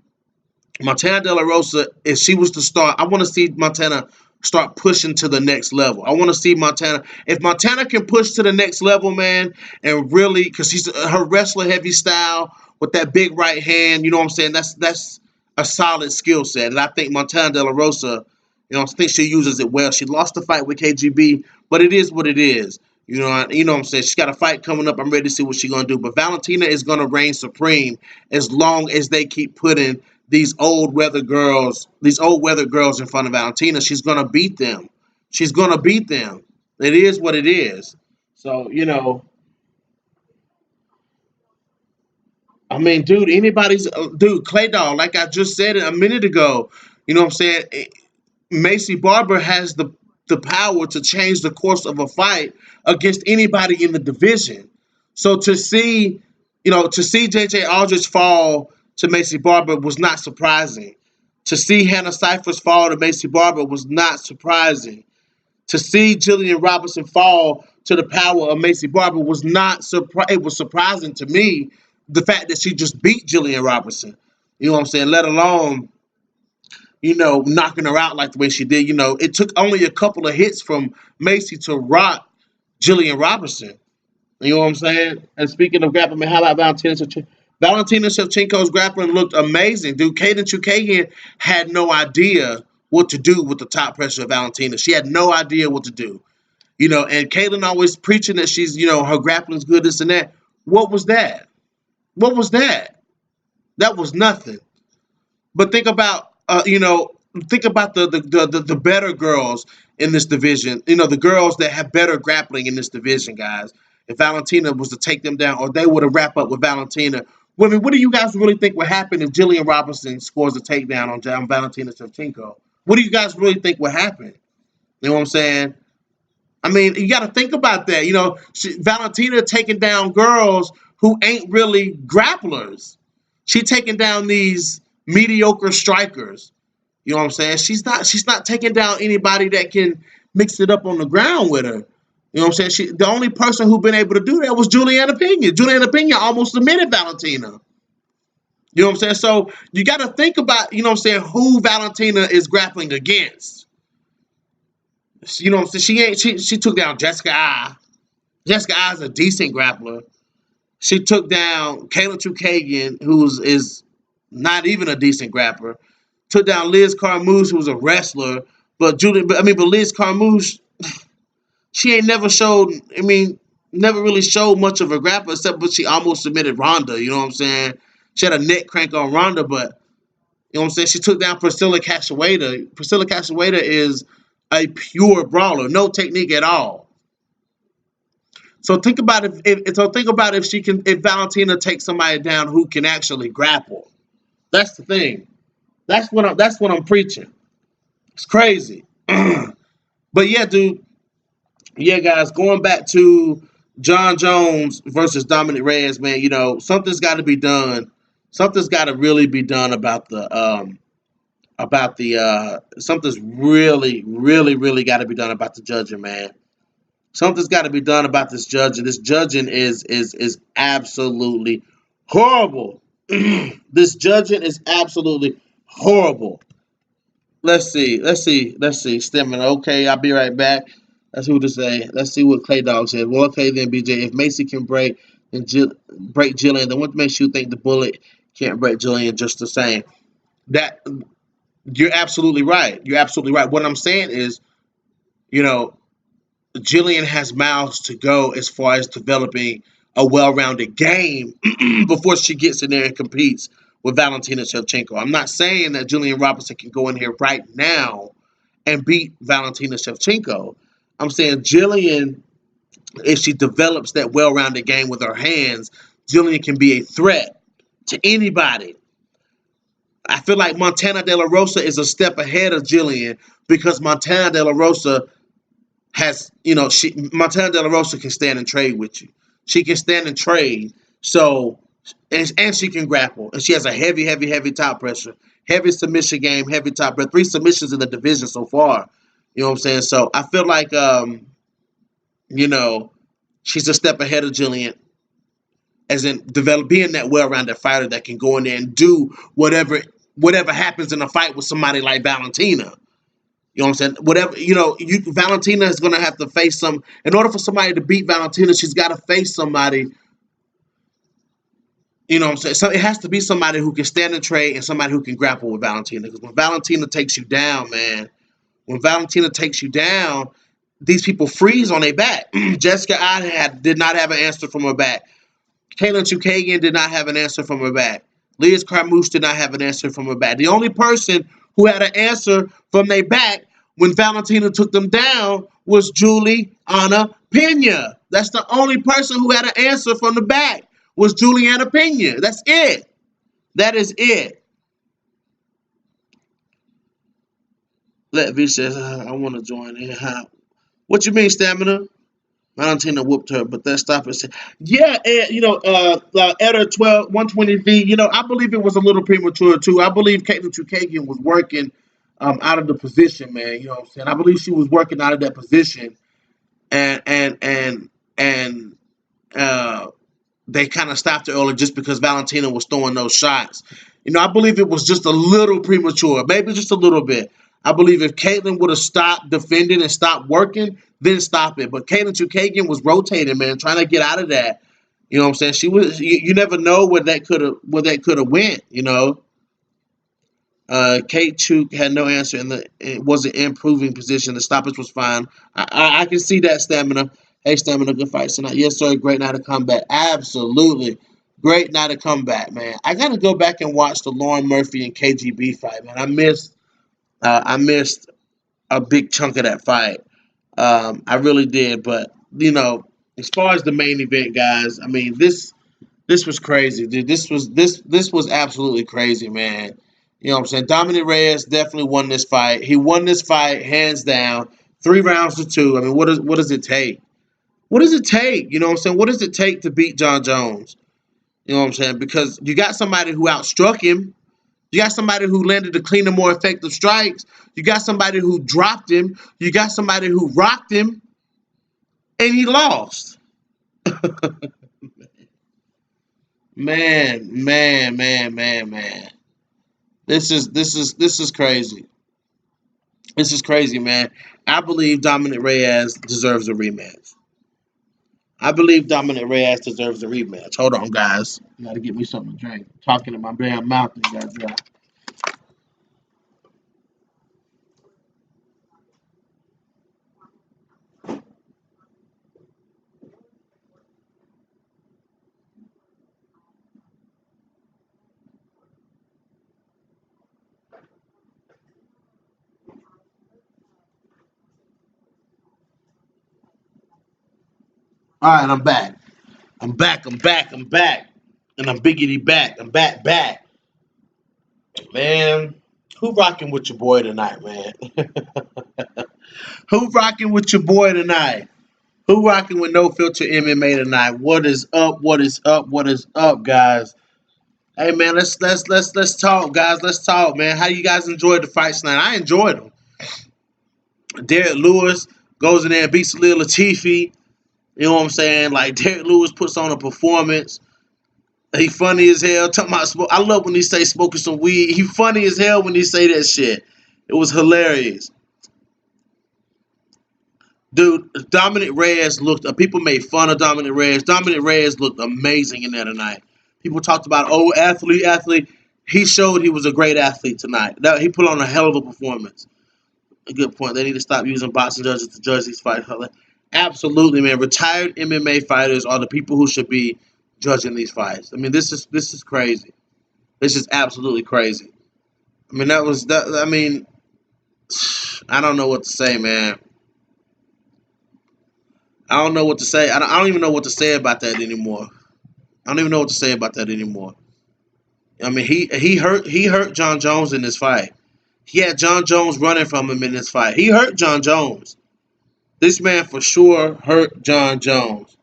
Montana De La Rosa, if she was to start, I want to see Montana start pushing to the next level. I want to see Montana. If Montana can push to the next level, man, and really, because she's her wrestler heavy style with that big right hand, you know what I'm saying? That's a solid skill set, and I think Montana De La Rosa, I think she uses it well. She lost the fight with KGB, but it is what it is. You know what I'm saying? She's got a fight coming up. I'm ready to see what she's gonna do. But Valentina is gonna reign supreme as long as they keep putting these old weather girls in front of Valentina. She's gonna beat them. She's gonna beat them. It is what it is. So, I mean, dude, Clay Dog, like I just said it a minute ago, you know what I'm saying? Macy Barber has the power to change the course of a fight against anybody in the division. So to see JJ Aldrich fall to Macy Barber was not surprising. To see Hannah Cyphers fall to Macy Barber was not surprising. To see Jillian Robinson fall to the power of Macy Barber was not it was surprising to me, the fact that she just beat Jillian Robinson. You know what I'm saying? Let alone, knocking her out like the way she did. It took only a couple of hits from Macy to rock Jillian Robinson. You know what I'm saying? And speaking of grappling, how about Valentina Shevchenko? Valentina Shevchenko's grappling looked amazing, dude. Kaden Chukagian had no idea what to do with the top pressure of Valentina. She had no idea what to do. And Kaylin always preaching that she's, her grappling's good, this and that. What was that? What was that? That was nothing. But think about the better girls in this division. The girls that have better grappling in this division, guys. If Valentina was to take them down, or they would have wrapped up with Valentina. Well, I mean, what do you guys really think would happen if Jillian Robinson scores a takedown on Valentina Shevchenko? What do you guys really think would happen? You know what I'm saying? I mean, you got to think about that. Valentina taking down girls who ain't really grapplers. She taking down these mediocre strikers. You know what I'm saying? She's not taking down anybody that can mix it up on the ground with her. You know what I'm saying? The only person who been able to do that was Juliana Pena. Juliana Pena almost submitted Valentina. You know what I'm saying? So you got to think about, who Valentina is grappling against. You know what I'm saying? She took down Jessica Eye. Jessica Eye is a decent grappler. She took down Kayla Chukagian, is not even a decent grappler. Took down Liz Carmouche, who's a wrestler. But Liz Carmouche, she ain't never showed. Never really showed much of a grappler, but she almost submitted Ronda. You know what I'm saying? She had a neck crank on Ronda, but you know what I'm saying? She took down Priscilla Cachoeira. Priscilla Cachoeira is a pure brawler, no technique at all. So think about if Valentina takes somebody down who can actually grapple. That's the thing. That's what I'm preaching. It's crazy. But yeah, dude. Yeah, guys, going back to John Jones versus Dominic Reyes, man, something's got to be done. Something's got to really be done something's really, really, really got to be done about the judging, man. Something's got to be done about this judging. This judging is absolutely horrible. This judging is absolutely horrible. Let's see. Stamina. Okay, I'll be right back. That's who to say. Let's see what Clay Dog said. Well, okay then, BJ. If Macy can break break Jillian, then what makes you think the Bullet can't break Jillian just the same? That You're absolutely right. You're absolutely right. What I'm saying is, you know, Jillian has miles to go as far as developing a well-rounded game before she gets in there and competes with Valentina Shevchenko. I'm not saying that Jillian Robinson can go in here right now and beat Valentina Shevchenko. I'm saying Jillian, if she develops that well-rounded game with her hands, Jillian can be a threat to anybody. I feel like Montana De La Rosa is a step ahead of Jillian because Montana De La Rosa Montana De La Rosa can stand and trade with you. She can stand and trade. So, and she can grapple. And she has a heavy, heavy, heavy top pressure. Heavy submission game, heavy top pressure. 3 submissions in the division so far. You know what I'm saying? So I feel like, she's a step ahead of Jillian, as in being that well-rounded fighter that can go in there and do whatever happens in a fight with somebody like Valentina. You know what I'm saying? Valentina is going to have to face in order for somebody to beat Valentina, she's got to face somebody, you know what I'm saying? So it has to be somebody who can stand and trade and somebody who can grapple with Valentina. Because when Valentina takes you down, man, these people freeze on their back. Jessica did not have an answer from her back. Kaylin Chukagian did not have an answer from her back. Liz Carmouche did not have an answer from her back. The only person who had an answer from their back when Valentina took them down was Juliana Pena. That's the only person who had an answer from the back was Juliana Pena. That's it. That is it. Let V says, I want to join in. What you mean, Stamina? Valentina whooped her, but that stopper said, yeah, Etta 120V, I believe it was a little premature too. I believe Caitlin Chukagian was working out of the position, man. You know what I'm saying? I believe she was working out of that position, and uh, they kind of stopped her early just because Valentina was throwing those shots. I believe it was just a little premature, maybe just a little bit. I believe if Caitlyn would have stopped defending and stopped working, then stop it. But Caitlyn Chukagian was rotating, man, trying to get out of that. You know what I'm saying? She was. You never know where that could have went. Kate Chuk had no answer and it was an improving position. The stoppage was fine. I can see that stamina. Hey, stamina, good fight tonight. Yes, sir. Great night of comeback. Absolutely. Great night of comeback, man. I got to go back and watch the Lauren Murphy and KGB fight, man. I missed a big chunk of that fight. I really did. But, as far as the main event, guys, I mean, this was crazy, dude. This was absolutely crazy, man. You know what I'm saying? Dominic Reyes definitely won this fight. He won this fight hands down, 3 rounds to 2. I mean, what does it take? What does it take? You know what I'm saying? What does it take to beat John Jones? You know what I'm saying? Because you got somebody who outstruck him. You got somebody who landed the cleaner, more effective strikes. You got somebody who dropped him. You got somebody who rocked him, and he lost. Man, man, man, man, man. This is crazy. This is crazy, man. I believe Dominic Reyes deserves a rematch. I believe Dominic Reyes deserves a rematch. Hold on, guys. You gotta get me something to drink. Talking in my damn mouth, and got dry. All right, I'm back. I'm back. I'm back. I'm back. And I'm biggity back. I'm back. Back, man. Who rocking with your boy tonight, man? Who rocking with your boy tonight? Who rocking with No Filter MMA tonight? What is up? What is up? What is up, guys? Hey man, let's talk, guys. Let's talk, man. How you guys enjoyed the fights tonight? I enjoyed them. Derek Lewis goes in there and beats Lil Latifi. You know what I'm saying? Like Derek Lewis puts on a performance. He funny as hell. Talking about smoke. I love when he say smoking some weed. He funny as hell when he say that shit. It was hilarious. Dude, Dominic Reyes looked. People made fun of Dominic Reyes. Dominic Reyes looked amazing in there tonight. People talked about, oh, athlete, athlete. He showed he was a great athlete tonight. He put on a hell of a performance. A good point. They need to stop using boxing judges to judge these fights. Absolutely, man. Retired MMA fighters are the people who should be judging these fights. I mean, this is crazy. This is absolutely crazy. I mean, that was that. I mean, I don't know what to say, man. I don't know what to say. I don't even know what to say about that anymore. I don't even know what to say about that anymore. I mean, he hurt John Jones in this fight. He had John Jones running from him in this fight. He hurt John Jones. This man for sure hurt John Jones.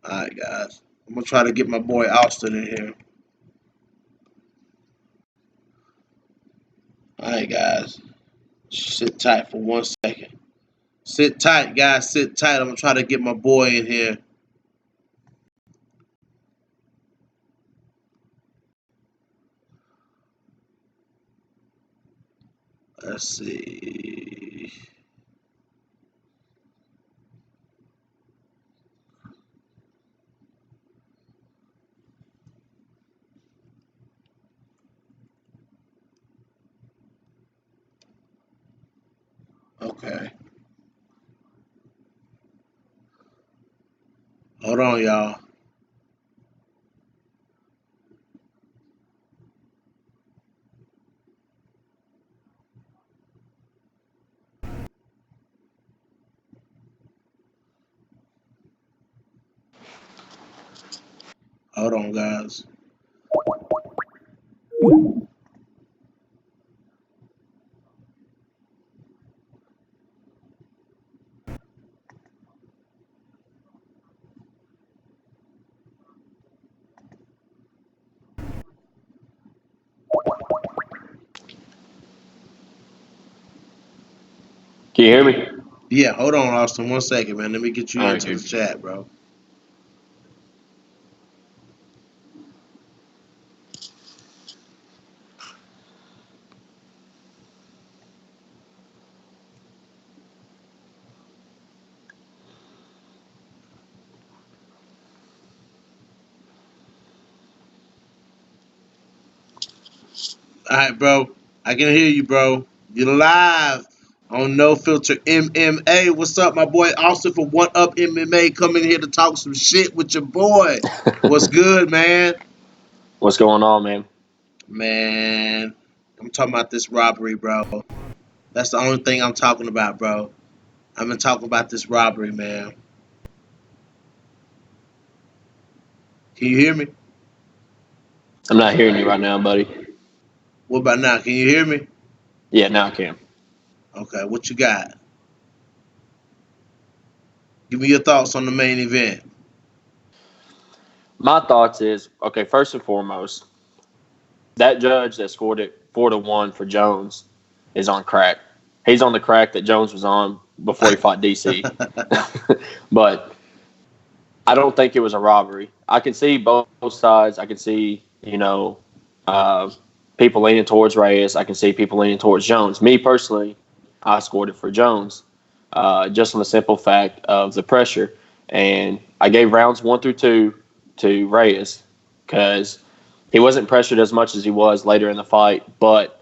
All right, guys. I'm gonna try to get my boy Austin in here. All right, guys. Sit tight for 1 second. Sit tight, guys. Sit tight. I'm gonna try to get my boy in here. Let's see. Okay. Hold on, y'all. Hold on, guys. Can you hear me? Yeah, hold on, Austin. 1 second, man. Let me get you All right, into the dude. chat, bro. All right, bro. I can hear you, bro. You're live on No Filter MMA. What's up, my boy Austin from One Up MMA coming here to talk some shit with your boy. What's good, man? What's going on, man? Man, I'm talking about this robbery, bro. That's the only thing I'm talking about, bro. I've been talking about this robbery, man. Can you hear me? I'm not hearing you right now, buddy. What about now? Can you hear me? Yeah, now I can. Okay, what you got? Give me your thoughts on the main event. My thoughts is okay. First and foremost, that judge that scored it 4-1 for Jones is on crack. He's on the crack that Jones was on before he fought DC. But I don't think it was a robbery. I can see both sides. I can see, uh, people leaning towards Reyes. I can see people leaning towards Jones. Me personally, I scored it for Jones, just on the simple fact of the pressure. And I gave rounds 1 through 2 to Reyes because he wasn't pressured as much as he was later in the fight, but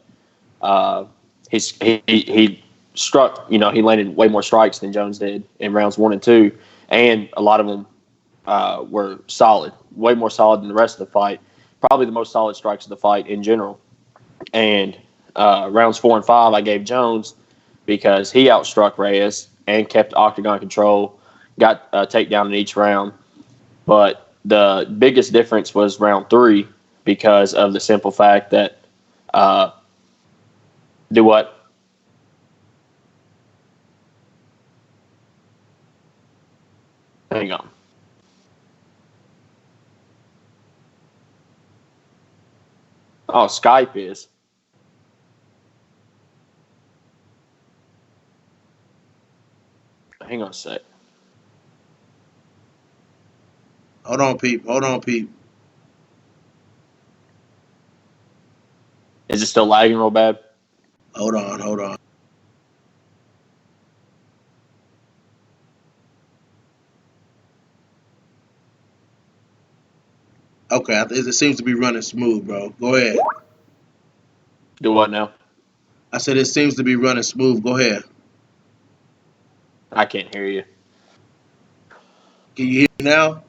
uh, he struck. He landed way more strikes than Jones did in rounds 1 and 2, and a lot of them were solid, way more solid than the rest of the fight. Probably the most solid strikes of the fight in general. And rounds 4 and 5, I gave Jones because he outstruck Reyes and kept octagon control, got a takedown in each round. But the biggest difference was round 3 because of the simple fact that uh, do what? Hang on. Oh, Skype is. Hang on a sec. Hold on, Pete. Hold on, Pete. Is it still lagging real bad? Hold on, hold on. Okay, it seems to be running smooth, bro. Go ahead. Do what now? I said it seems to be running smooth. Go ahead. I can't hear you. Can you hear me now?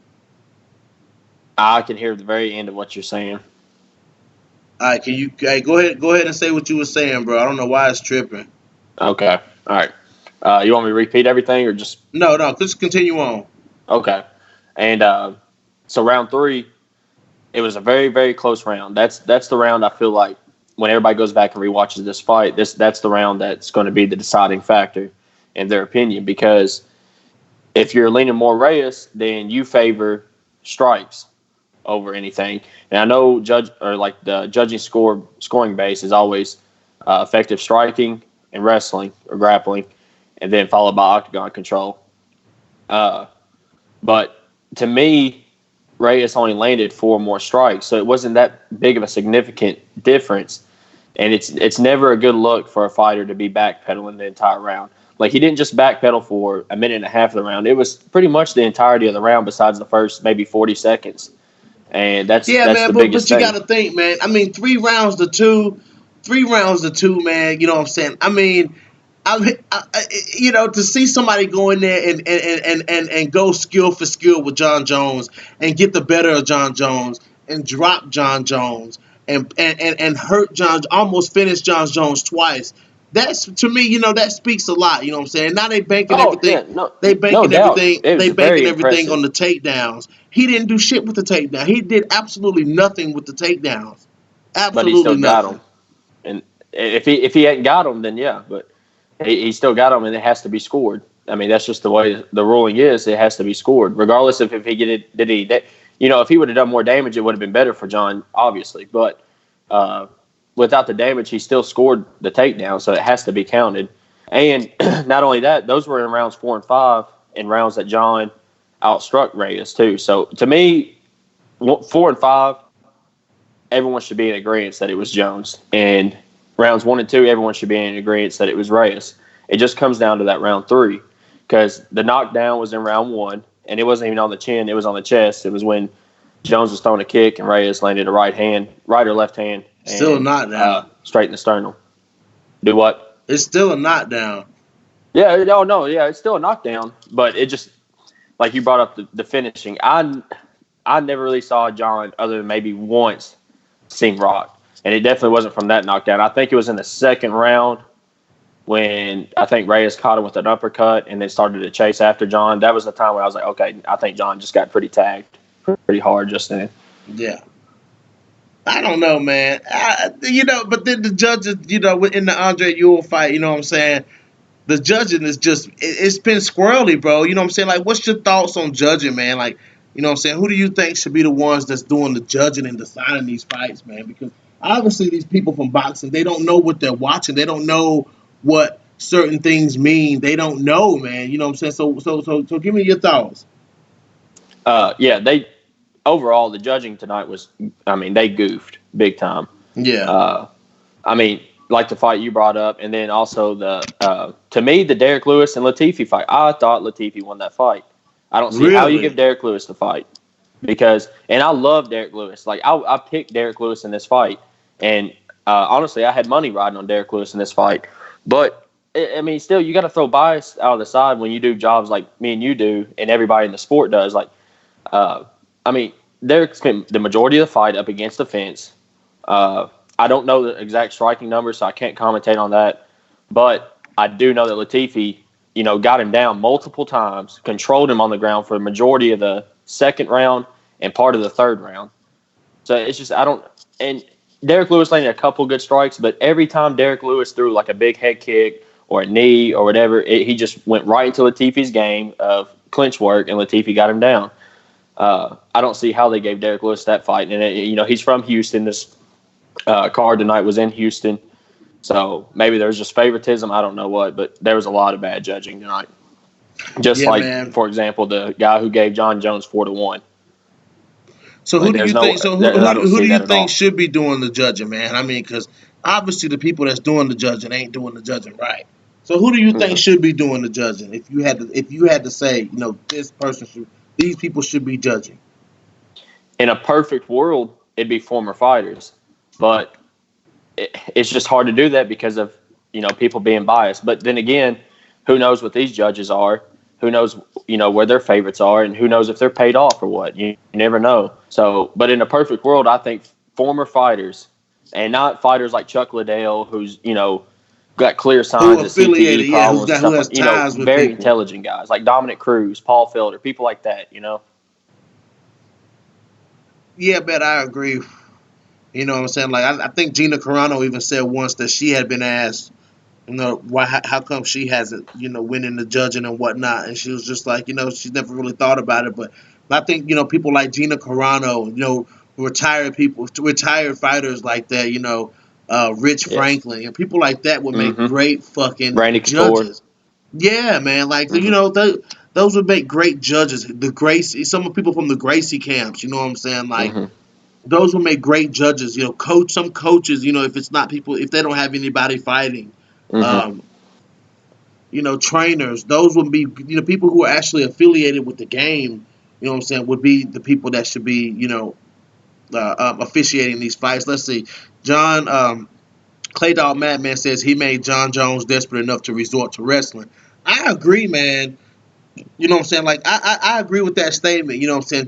I can hear the very end of what you're saying. All right, can you hey, go ahead? Go ahead and say what you were saying, bro. I don't know why it's tripping. Okay. All right. You want me to repeat everything or just No, no, just continue on. okay? And so round 3, it was a very very close round. That's the round I feel like when everybody goes back and rewatches this fight, that's the round that's going to be the deciding factor in their opinion because if you're leaning more Reyes, then you favor strikes over anything. And I know the judging scoring base is always effective striking and wrestling or grappling, and then followed by octagon control. Uh, but to me, Reyes only landed 4 more strikes, so it wasn't that big of a significant difference. And it's never a good look for a fighter to be backpedaling the entire round. Like he didn't just backpedal for a minute and a half of the round; it was pretty much the entirety of the round, besides the first maybe 40 seconds. And that's Yeah, that's man, the but biggest but you got thing. to think, man. I mean, 3 rounds to 2, 3 rounds to 2, man. You know what I'm saying? To see somebody go in there and go skill for skill with John Jones and get the better of John Jones and drop John Jones and hurt almost finish John Jones twice. That's to me, that speaks a lot. You know what I'm saying? Now Oh yeah, no, they no banking doubt, everything, it they was banking very everything on impressive. the takedowns. He didn't do shit with the takedown. He did absolutely nothing with the takedowns. But he still Absolutely got nothing. him. And if he hadn't got him, then yeah, but he still got him, and it has to be scored. I mean, that's just the way the ruling is. It has to be scored, regardless of if he did he. If he would have done more damage, it would have been better for John, obviously. But uh, without the damage, he still scored the takedown, so it has to be counted. And not only that, those were in rounds 4 and 5, in rounds that John outstruck Reyes too. So to me, 4 and 5, everyone should be in agreement that it was Jones. And rounds 1 and 2, everyone should be in agreement that it was Reyes. It just comes down to that round 3, because the knockdown was in round 1, and it wasn't even on the chin; it was on the chest. It was when Jones was throwing a kick and Reyes landed a right or left hand, Still a and knockdown. straight in the sternum. Do what? It's still a knockdown. Yeah, no, yeah, it's still a knockdown, but it just, like you brought up the finishing. I never really saw John, other than maybe once, seem rocked, and it definitely wasn't from that knockdown. I think it was in the second round when I think Reyes caught him with an uppercut and then started to chase after John. That was the time when I was like, okay, I think John just got pretty tagged pretty hard just then. Yeah. I don't know, man. But then the judges, in the Andre Ewell fight, you know what I'm saying? The judging is just, it's been squirrely, bro. You know what I'm saying? Like, what's your thoughts on judging, man? Like, you know what I'm saying? Who do you think should be the ones that's doing the judging and deciding these fights, man? Because obviously these people from boxing, they don't know what they're watching. They don't know what certain things mean. They don't know, man. You know what I'm saying? So give me your thoughts. Yeah, they overall the judging tonight was, I mean, they goofed big time. Yeah. Uh, I mean, like the fight you brought up, and then also to me, the Derek Lewis and Latifi fight. I thought Latifi won that fight. I don't see how you give Really? Derek Lewis the fight, because, and I love Derek Lewis. Like I picked Derek Lewis in this fight, and honestly, I had money riding on Derek Lewis in this fight. But I mean, still, you got to throw bias out of the side when you do jobs like me and you do, and everybody in the sport does. Like, uh, I mean, Derek spent the majority of the fight up against the fence. Uh, I don't know the exact striking numbers, so I can't commentate on that. But I do know that Latifi, got him down multiple times, controlled him on the ground for the majority of the second round and part of the third round. So it's just, I don't, and Derek Lewis landed a couple good strikes, but every time Derek Lewis threw like a big head kick or a knee or whatever, he just went right into Latifi's game of clinch work, and Latifi got him down. I don't see how they gave Derek Lewis that fight. And, he's from Houston. This card tonight was in Houston. So maybe there's just favoritism. I don't know what, but there was a lot of bad judging tonight. Just Yeah, like, man. for example, the guy who gave John Jones 4-1. So who Like, do you there's think? no, So I don't who see do you that at think all. should be doing the judging, man? I mean, because obviously the people that's doing the judging ain't doing the judging right. So who do you think Mhm. should be doing the judging? If you had to say, this person should, these people should be judging. In a perfect world, it'd be former fighters, but it's just hard to do that because of people being biased. But then again, who knows what these judges are? Who knows where their favorites are, and who knows if they're paid off or what? You never know. So, but in a perfect world, I think former fighters, and not fighters like Chuck Liddell, who's got clear Who signs of CTE affiliated? Yeah, problems and who stuff has like ties with very people? intelligent guys like Dominic Cruz, Paul Felder, people like that. Yeah, bet I agree. You know what I'm saying? Like I think Gina Carano even said once that she had been asked, why how come she hasn't, winning the judging and whatnot, and she was just like, she's never really thought about it, but I think people like Gina Carano, retired fighters like that, Rich Yes. Franklin and people like that would make Mm-hmm. great fucking Randy Couture. judges. Yeah, man, like Mm-hmm. those would make great judges. The Gracie, some people from the Gracie camps, you know what I'm saying? Like Mm-hmm. those will make great judges. Some coaches, if it's not people, if they don't have anybody fighting, Mm-hmm. um, trainers, those would be, people who are actually affiliated with the game. You know what I'm saying? Would be the people that should be, officiating these fights. Let's see, John Clay Dog Madman says he made John Jones desperate enough to resort to wrestling. I agree, man. You know what I'm saying? Like I agree with that statement. You know what I'm saying?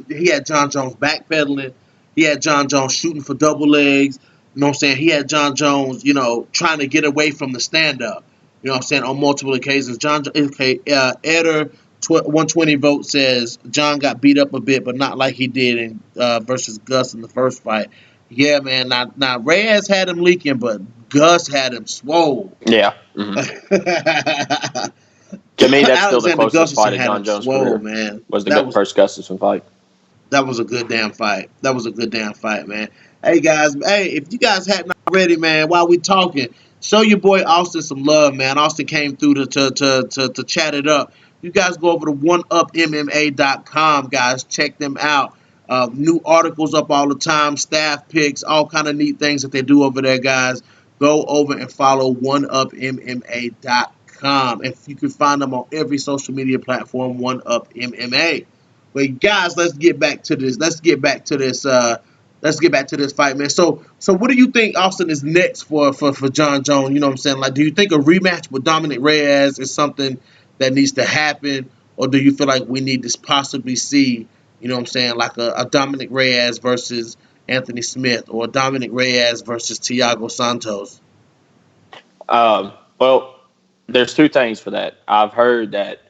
He had John Jones backpedaling. He had John Jones shooting for double legs. You know what I'm saying? He had John Jones, trying to get away from the stand up. You know what I'm saying? On multiple occasions. Eder 120 vote says John got beat up a bit, but not like he did in versus Gus in the first fight. Yeah, man. Now Reyes had him leaking, but Gus had him swole. Yeah. Mm-hmm. To me, that's still the Alexander closest fight Gustafson of had John him Jones' swole, career. man. Was the first Gustafson fight. That was a good damn fight. That was a good damn fight, man. Hey guys, hey, if you guys hadn't already, man, while we talking, Show your boy Austin some love, man. Austin came through to chat it up. You guys go over to oneupmma.com, guys. Check them out. New articles up all the time, staff picks, all kind of neat things that they do over there, guys. Go over and follow oneupmma.com. And you can find them on every social media platform, oneupmma. But guys, let's get back to this. Let's get back to this fight, man. So what do you think Austin is next for John Jones? You know what I'm saying? Like, do you think a rematch with Dominic Reyes is something that needs to happen, or do you feel like we need to possibly see, you know what I'm saying, like a Dominic Reyes versus Anthony Smith, or a Dominic Reyes versus Thiago Santos? Well, there's two things for that. I've heard that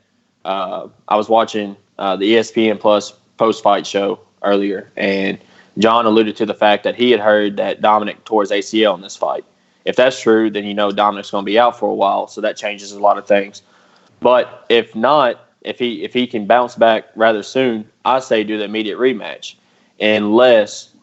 I was watching the ESPN Plus post fight show earlier, and John alluded to the fact that he had heard that Dominic tore his ACL in this fight. If that's true, then you know Dominic's going to be out for a while, so that changes a lot of things. But if not, if he can bounce back rather soon, I say do the immediate rematch, unless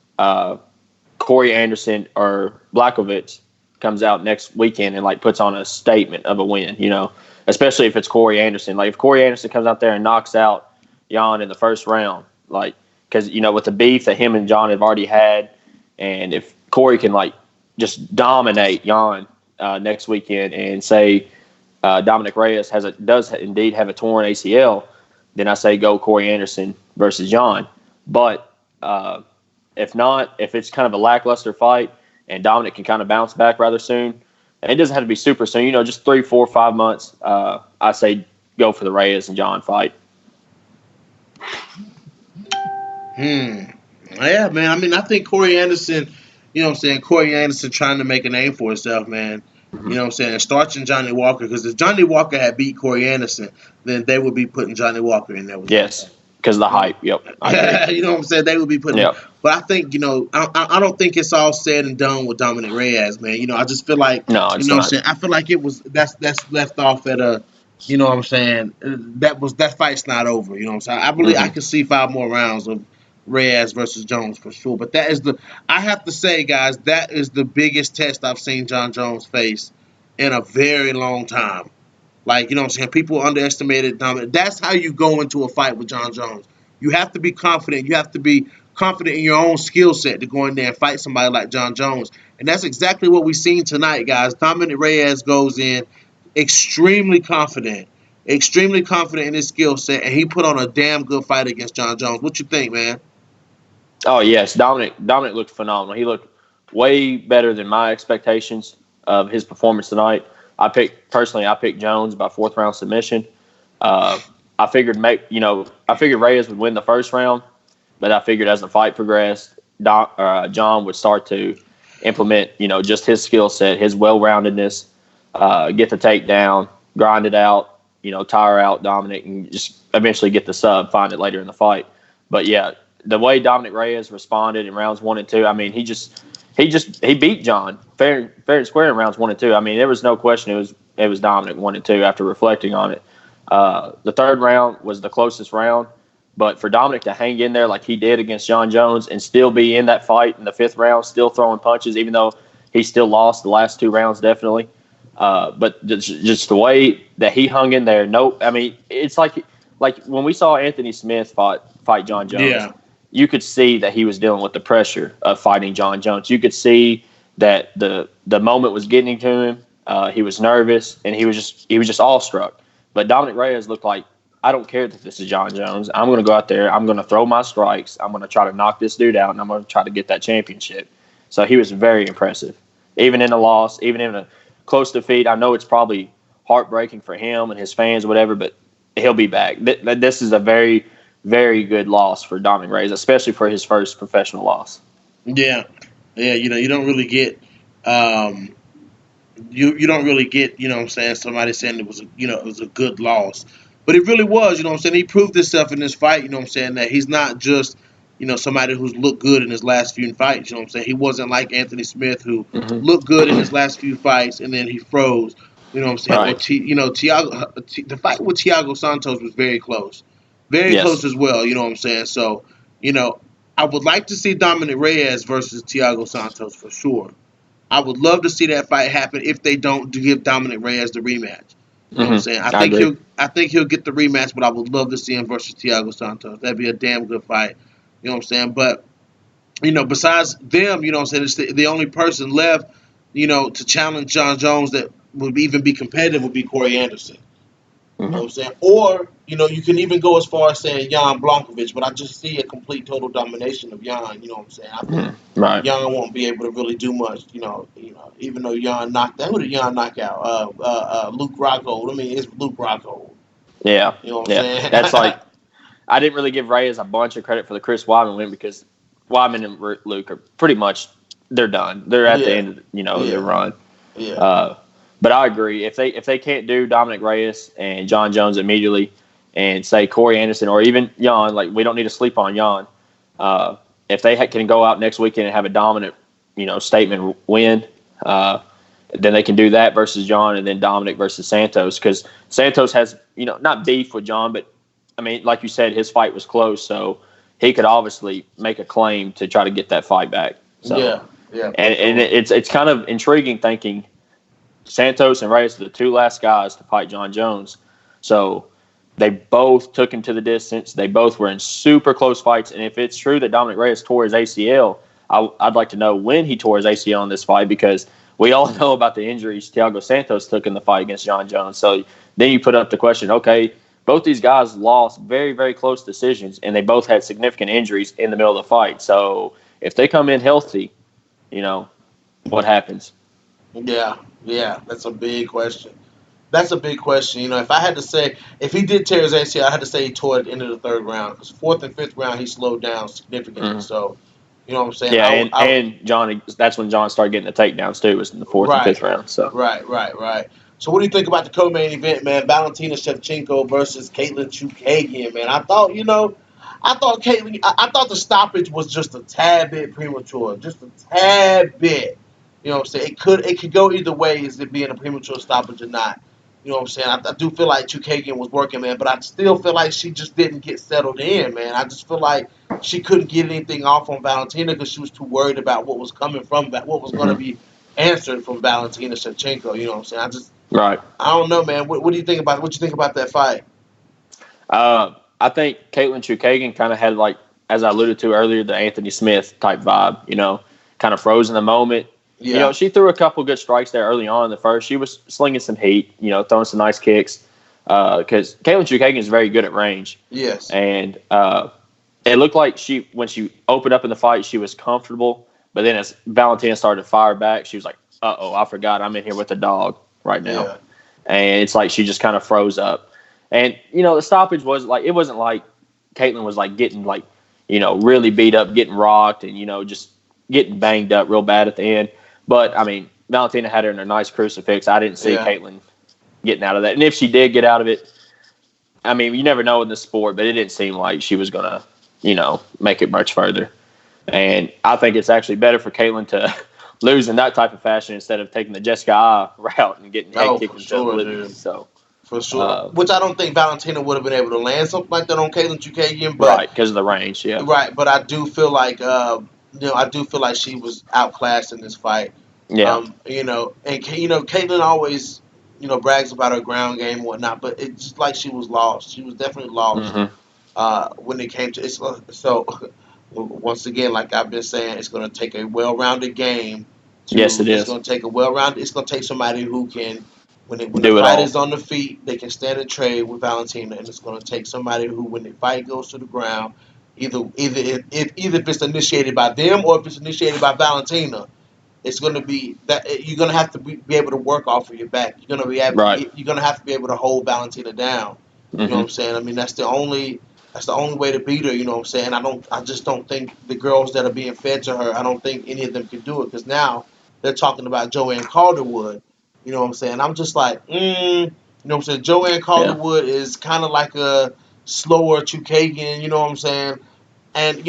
Corey Anderson or Blachowicz comes out next weekend and like puts on a statement of a win. You know, especially if it's Corey Anderson. Like if Corey Anderson comes out there and knocks out Jan in the first round, like because you know with the beef that him and John have already had, and if Corey can like just dominate Jan next weekend and say Dominic Reyes does indeed have a torn ACL, then I say go Corey Anderson versus Jan. But if not, if it's kind of a lackluster fight and Dominic can kind of bounce back rather soon, and it doesn't have to be super soon, you know, just 3, 4, 5 months, I say go for the Reyes and Jan fight. Yeah, man. I mean, I think Corey Anderson, you know what I'm saying? Corey Anderson trying to make a name for himself, man. Mm-hmm. You know what I'm saying? Starching Johnny Walker, because if Johnny Walker had beat Corey Anderson, then they would be putting Johnny Walker in there with him. Yes, because of the hype. Yep, I agree. You know what I'm saying? They would be putting him. Yep. But I think, you know, I don't think it's all said and done with Dominic Reyes, man. You know, I just feel like, No, you it's know what I'm not. saying? I feel like that's left off at a, you know what I'm saying? That fight's not over. You know what I'm saying? I believe I Mm-hmm. can see 5 more rounds of Reyes versus Jones for sure. But I have to say, guys, that is the biggest test I've seen John Jones face in a very long time. Like, you know what I'm saying? People underestimated Dominic. That's how you go into a fight with John Jones. You have to be confident. You have to be confident in your own skill set to go in there and fight somebody like John Jones. And that's exactly what we've seen tonight, guys. Dominic Reyes goes in extremely confident in his skill set, and he put on a damn good fight against John Jones. What you think, man? Oh yes, Dominic looked phenomenal. He looked way better than my expectations of his performance tonight. I picked Jones by fourth round submission. Uh, I figured Reyes would win the first round, but I figured as the fight progressed, John would start to implement just his skill set, his well roundedness, get the takedown, grind it out, tire out Dominic, and just eventually get the sub, find it later in the fight. But yeah, the way Dominic Reyes responded in rounds 1 and 2, I mean, he beat John fair and square in rounds 1 and 2. I mean, there was no question it was Dominic 1 and 2 after reflecting on it. The third round was the closest round, but for Dominic to hang in there like he did against John Jones and still be in that fight in the fifth round, still throwing punches, even though he still lost the last 2 rounds, definitely. But just the way that he hung in there. Nope. I mean, it's like when we saw Anthony Smith fight John Jones, Yeah. you could see that he was dealing with the pressure of fighting John Jones. You could see that the moment was getting to him. He was nervous and he was just awestruck. But Dominic Reyes looked like, I don't care that this is John Jones. I'm going to go out there. I'm going to throw my strikes. I'm going to try to knock this dude out, and I'm going to try to get that championship. So he was very impressive, even in a loss, even in a close defeat. I know it's probably heartbreaking for him and his fans, or whatever, but he'll be back. This is a very, very good loss for Dominic Reyes, especially for his first professional loss. Yeah. Yeah, you don't really get um you don't really get, you know what I'm saying, somebody saying it was a good loss. But it really was, you know what I'm saying? He proved himself in this fight, you know what I'm saying, that he's not just, somebody who's looked good in his last few fights, you know what I'm saying? He wasn't like Anthony Smith who Mm-hmm. looked good in his last few fights and then he froze, you know what I'm saying? Or Right. The fight with Thiago Santos was very close. Very close Yes. as well, you know what I'm saying? So, you know, I would like to see Dominic Reyes versus Thiago Santos for sure. I would love to see that fight happen if they don't give Dominic Reyes the rematch. You know what I'm saying? I agree. I think he'll get the rematch, but I would love to see him versus Thiago Santos. That'd be a damn good fight. You know what I'm saying? But besides them, you know what I'm saying, it's the only person left, to challenge John Jones that would even be competitive would be Corey Anderson. You know Hmm. what I'm saying? Or, you can even go as far as saying Jan Blankovic, but I just see a complete total domination of Jan, you know what I'm saying? I think Right. Jan won't be able to really do much, even though Jan knocked out, who did Jan knock out? Luke Rockhold. I mean, it's Luke Rockhold. Yeah. You know what I'm Yeah. saying? That's like I didn't really give Reyes a bunch of credit for the Chris Weidman win because Weidman and Luke are pretty much they're done. They're at the Yeah, end of their yeah, run. yeah, Uh, but I agree if they can't do Dominic Reyes and John Jones immediately, and say Corey Anderson or even Jan, like we don't need to sleep on Jan. Uh, if they can go out next weekend and have a dominant statement win. Then they can do that versus John, and then Dominic versus Santos because Santos has not beef with John, but I mean, like you said, his fight was close, so he could obviously make a claim to try to get that fight back. So, yeah, yeah, for and sure. it's kind of intriguing thinking Santos and Reyes are the two last guys to fight John Jones. So they both took him to the distance. They both were in super close fights. And if it's true that Dominic Reyes tore his ACL, I'd like to know when he tore his ACL in this fight because we all know about the injuries Thiago Santos took in the fight against John Jones. So then you put up the question, okay, both these guys lost very, very close decisions, and they both had significant injuries in the middle of the fight. So if they come in healthy, what happens? Yeah, yeah, that's a big question. That's a big question. If I had to say, if he did tear his ACL, I had to say he tore at the end of the third round because fourth and fifth round he slowed down significantly. Mm-hmm. So, you know what I'm saying? Yeah, and John, that's when John started getting the takedowns too. Was in the fourth and fifth Right, round. So right. So, what do you think about the co-main event, man? Valentina Shevchenko versus Caitlin Chukagian, man. I thought Caitlin, I thought the stoppage was just a tad bit premature, just a tad bit. You know what I'm saying? It could go either way, is it being a premature stoppage or not. You know what I'm saying? I do feel like Chukagian was working, man, but I still feel like she just didn't get settled in, man. I just feel like she couldn't get anything off on Valentina because she was too worried about what was coming from that, what was going to mhm. be answered from Valentina Shevchenko. You know what I'm saying? Right. I don't know, man. What do you think about what you think about that fight? I think Caitlin Chukagian kind of had like, as I alluded to earlier, the Anthony Smith type vibe. Kind of froze in the moment. Yeah. She threw a couple good strikes there early on in the first. She was slinging some heat. Throwing some nice kicks. Because Caitlin Chukagian is very good at range, Yes. and it looked like when she opened up in the fight, she was comfortable. But then as Valentina started to fire back, she was like, "Uh oh, I forgot I'm in here with the dog right now," Yeah. and it's like she just kind of froze up. And the stoppage was like it wasn't like Caitlin was like getting like really beat up, getting rocked, and just getting banged up real bad at the end. But I mean, Valentina had her in a nice crucifix. I didn't see Yeah. Caitlin getting out of that, and if she did get out of it, I mean, you never know in the sport, but it didn't seem like she was gonna, make it much further. And I think it's actually better for Caitlin to lose in that type of fashion instead of taking the Jessica I route and getting head Oh, kicked for into sure, oblivion. dude. So, For sure. uh, Which I don't think Valentina would have been able to land something like that on Caitlin Chukagian, but right, because of the range, yeah, right. But I do feel like I do feel like she was outclassed in this fight. yeah, And Caitlin always brags about her ground game and whatnot, but it's just like she was lost. She was definitely lost hmm, when it came to it's so. Once again, like I've been saying, it's going to take a well-rounded game yes, to. it It's is. going to take a well-rounded. It's going to take somebody who can, when the Do it fight all. is on the feet, they can stand and trade with Valentina, and it's going to take somebody who, when the fight goes to the ground, either if it's initiated by them or if it's initiated by Valentina, it's going to be that you're going to have to be able to work off of your back. Right. You're going to have to be able to hold Valentina down. You know what Hmm. I'm saying? I mean, that's the only way to beat her. You know what I'm saying? I just don't think the girls that are being fed to her. I don't think any of them can do it because now they're talking about Joanne Calderwood. You know what I'm saying? I'm just like, you know what I'm saying? Joanne Yeah. Calderwood is kind of like a slower Chukagian. You know what I'm saying? And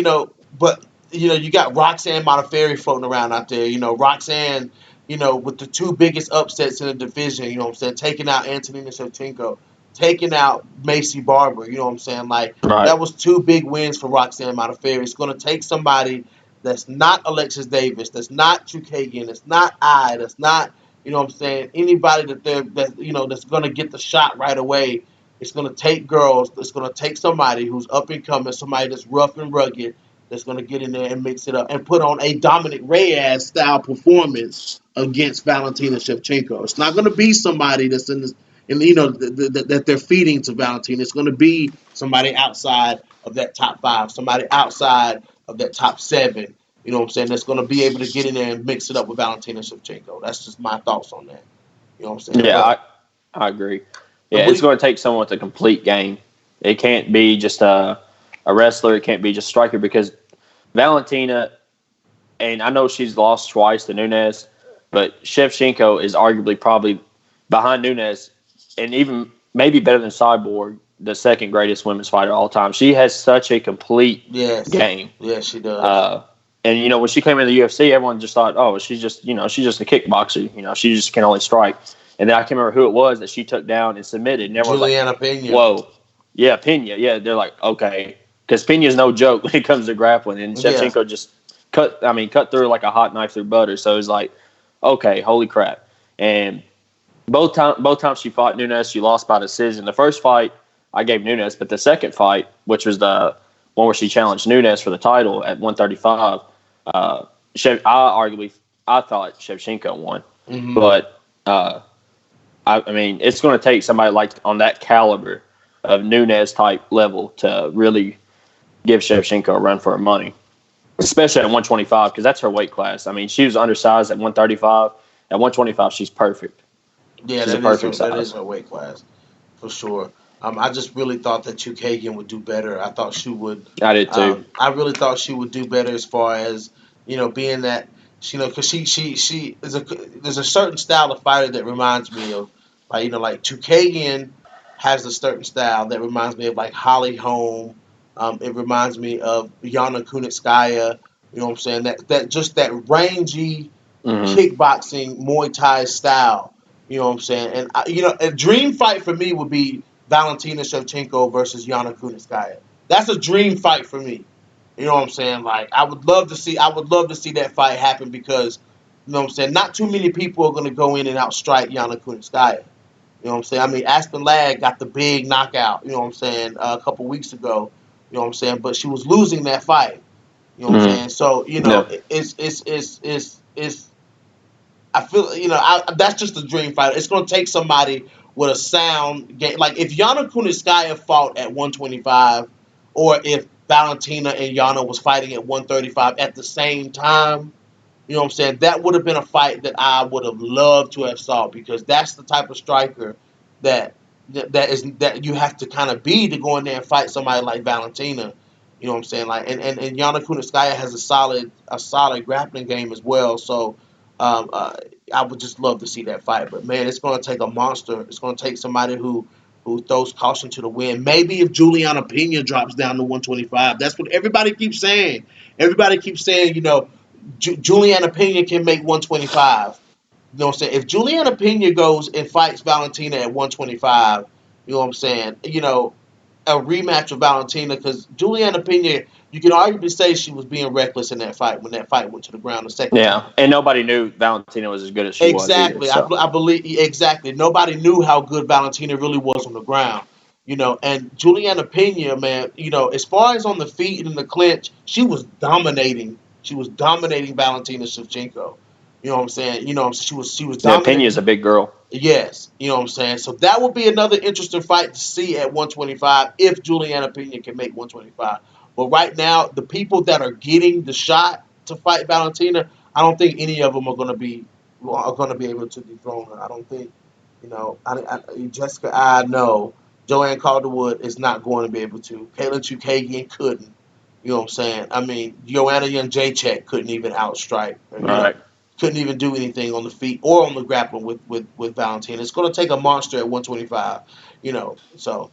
but you got Roxanne Modafferi floating around out there. Roxanne, with the two biggest upsets in the division. You know what I'm saying? Taking out Antonina Shevchenko, taking out Macy Barber. You know what I'm saying? Like Right. that was two big wins for Roxanne Modafferi. It's going to take somebody That's not Alexis Davis. That's not Chukagian. That's not That's not, what I'm saying, anybody that's gonna get the shot right away. It's gonna take girls. It's gonna take somebody who's up and coming, somebody that's rough and rugged, that's gonna get in there and mix it up and put on a Dominic Reyes style performance against Valentina Shevchenko. It's not gonna be somebody that's in this, and that they're feeding to Valentina. It's gonna be somebody outside of that top five, somebody outside of that top seven. You know what I'm saying? That's going to be able to get in there and mix it up with Valentina Shevchenko. That's just my thoughts on that. You know what I'm saying? Yeah, But I agree. Yeah, what do it's you, going to take someone with a complete game. It can't be just a wrestler. It can't be just striker because Valentina, and I know she's lost twice to Nunes, but Shevchenko is arguably probably behind Nunes and even maybe better than Cyborg, the second greatest women's fighter of all time. She has such a complete yes, game. yes, she does. Uh, and when she came into the UFC, everyone just thought, oh, she's just a kickboxer. She just can only strike. And then I can't remember who it was that she took down and submitted, and everyone's like, Juliana Pena. whoa, yeah, Pena, yeah. They're like, okay, because Pena's no joke when it comes to grappling, and Yeah, Shevchenko just cut through like a hot knife through butter. So it's like, okay, holy crap. And both times she fought Nunes, she lost by decision. The first fight I gave Nunes, but the second fight, which was the one where she challenged Nunes for the title at 135, I thought Shevchenko won, hmm but I mean it's going to take somebody like on that caliber of Nunes type level to really give Shevchenko a run for her money, especially at 125 because that's her weight class. I mean she was undersized at 135. At 125, she's perfect. yeah, She's a perfect that is size. her weight class for sure. I just really thought that Chukagian would do better. I thought she would. I did too. I really thought she would do better as far as being that because she is a there's a certain style of fighter that reminds me of like Chukagian has a certain style that reminds me of like Holly Holm. It reminds me of Yana Kunitskaya. You know what I'm saying? That just that rangy Mm-hmm. kickboxing Muay Thai style. You know what I'm saying? And a dream fight for me would be Valentina Shevchenko versus Yana Kunitskaya. That's a dream fight for me. You know what I'm saying? Like I would love to see that fight happen because what I'm saying, not too many people are going to go in and outstrike Yana Kunitskaya. You know what I'm saying? I mean, Aspen Ladd got the big knockout, you know what I'm saying, a couple weeks ago. You know what I'm saying? But she was losing that fight. You know what I'm saying? Mm-hmm. So, Yeah. I feel that's just a dream fight. It's going to take somebody with a sound game. Like if Yana Kunitskaya fought at 125, or if Valentina and Yana was fighting at 135 at the same time, you know what I'm saying? That would have been a fight that I would have loved to have saw because that's the type of striker that that you have to kind of be to go in there and fight somebody like Valentina. You know what I'm saying? Like and Yana Kunitskaya has a solid grappling game as well. So um, uh, I would just love to see that fight. But man, it's going to take a monster. It's going to take somebody who throws caution to the wind. Maybe if Juliana Pena drops down to 125, that's what everybody keeps saying. Everybody keeps saying, Juliana Pena can make 125. You know what I'm saying? If Juliana Pena goes and fights Valentina at 125, you know what I'm saying? A rematch with Valentina because Juliana Pena, you can arguably say she was being reckless in that fight when that fight went to the ground the second Yeah. time. And nobody knew Valentina was as good as she was either. Exactly. So I believe exactly. Nobody knew how good Valentina really was on the ground. And Juliana Pena, man, as far as on the feet and in the clinch, she was dominating. She was dominating Valentina Shevchenko. You know what I'm saying? She was yeah, Pena is dominating. a big girl. Yes, you know what I'm saying? So that would be another interesting fight to see at 125 if Juliana Pena can make 125. But right now, the people that are getting the shot to fight Valentina, I don't think any of them are going to be able to dethrone her. I don't think, Jessica, I know Joanne Calderwood is not going to be able to. Caitlin Chukagian couldn't. You know what I'm saying? I mean, Joanna Young Jacek couldn't even outstrike. Right. Couldn't even do anything on the feet or on the grappling with Valentina. It's going to take a monster at 125. So.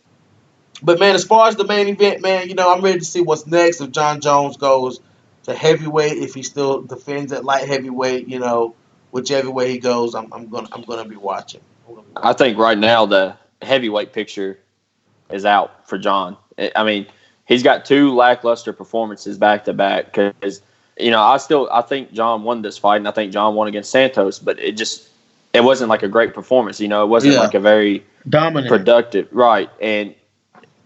But man, as far as the main event, man, I'm ready to see what's next. If John Jones goes to heavyweight, if he still defends at light heavyweight, whichever way he goes, I'm gonna be watching. I'm gonna be I watching. think right now the heavyweight picture is out for John. I mean, he's got two lackluster performances back to back because I think John won this fight, and I think John won against Santos, but it wasn't like a great performance. It wasn't Yeah, like a very dominant. productive, right? And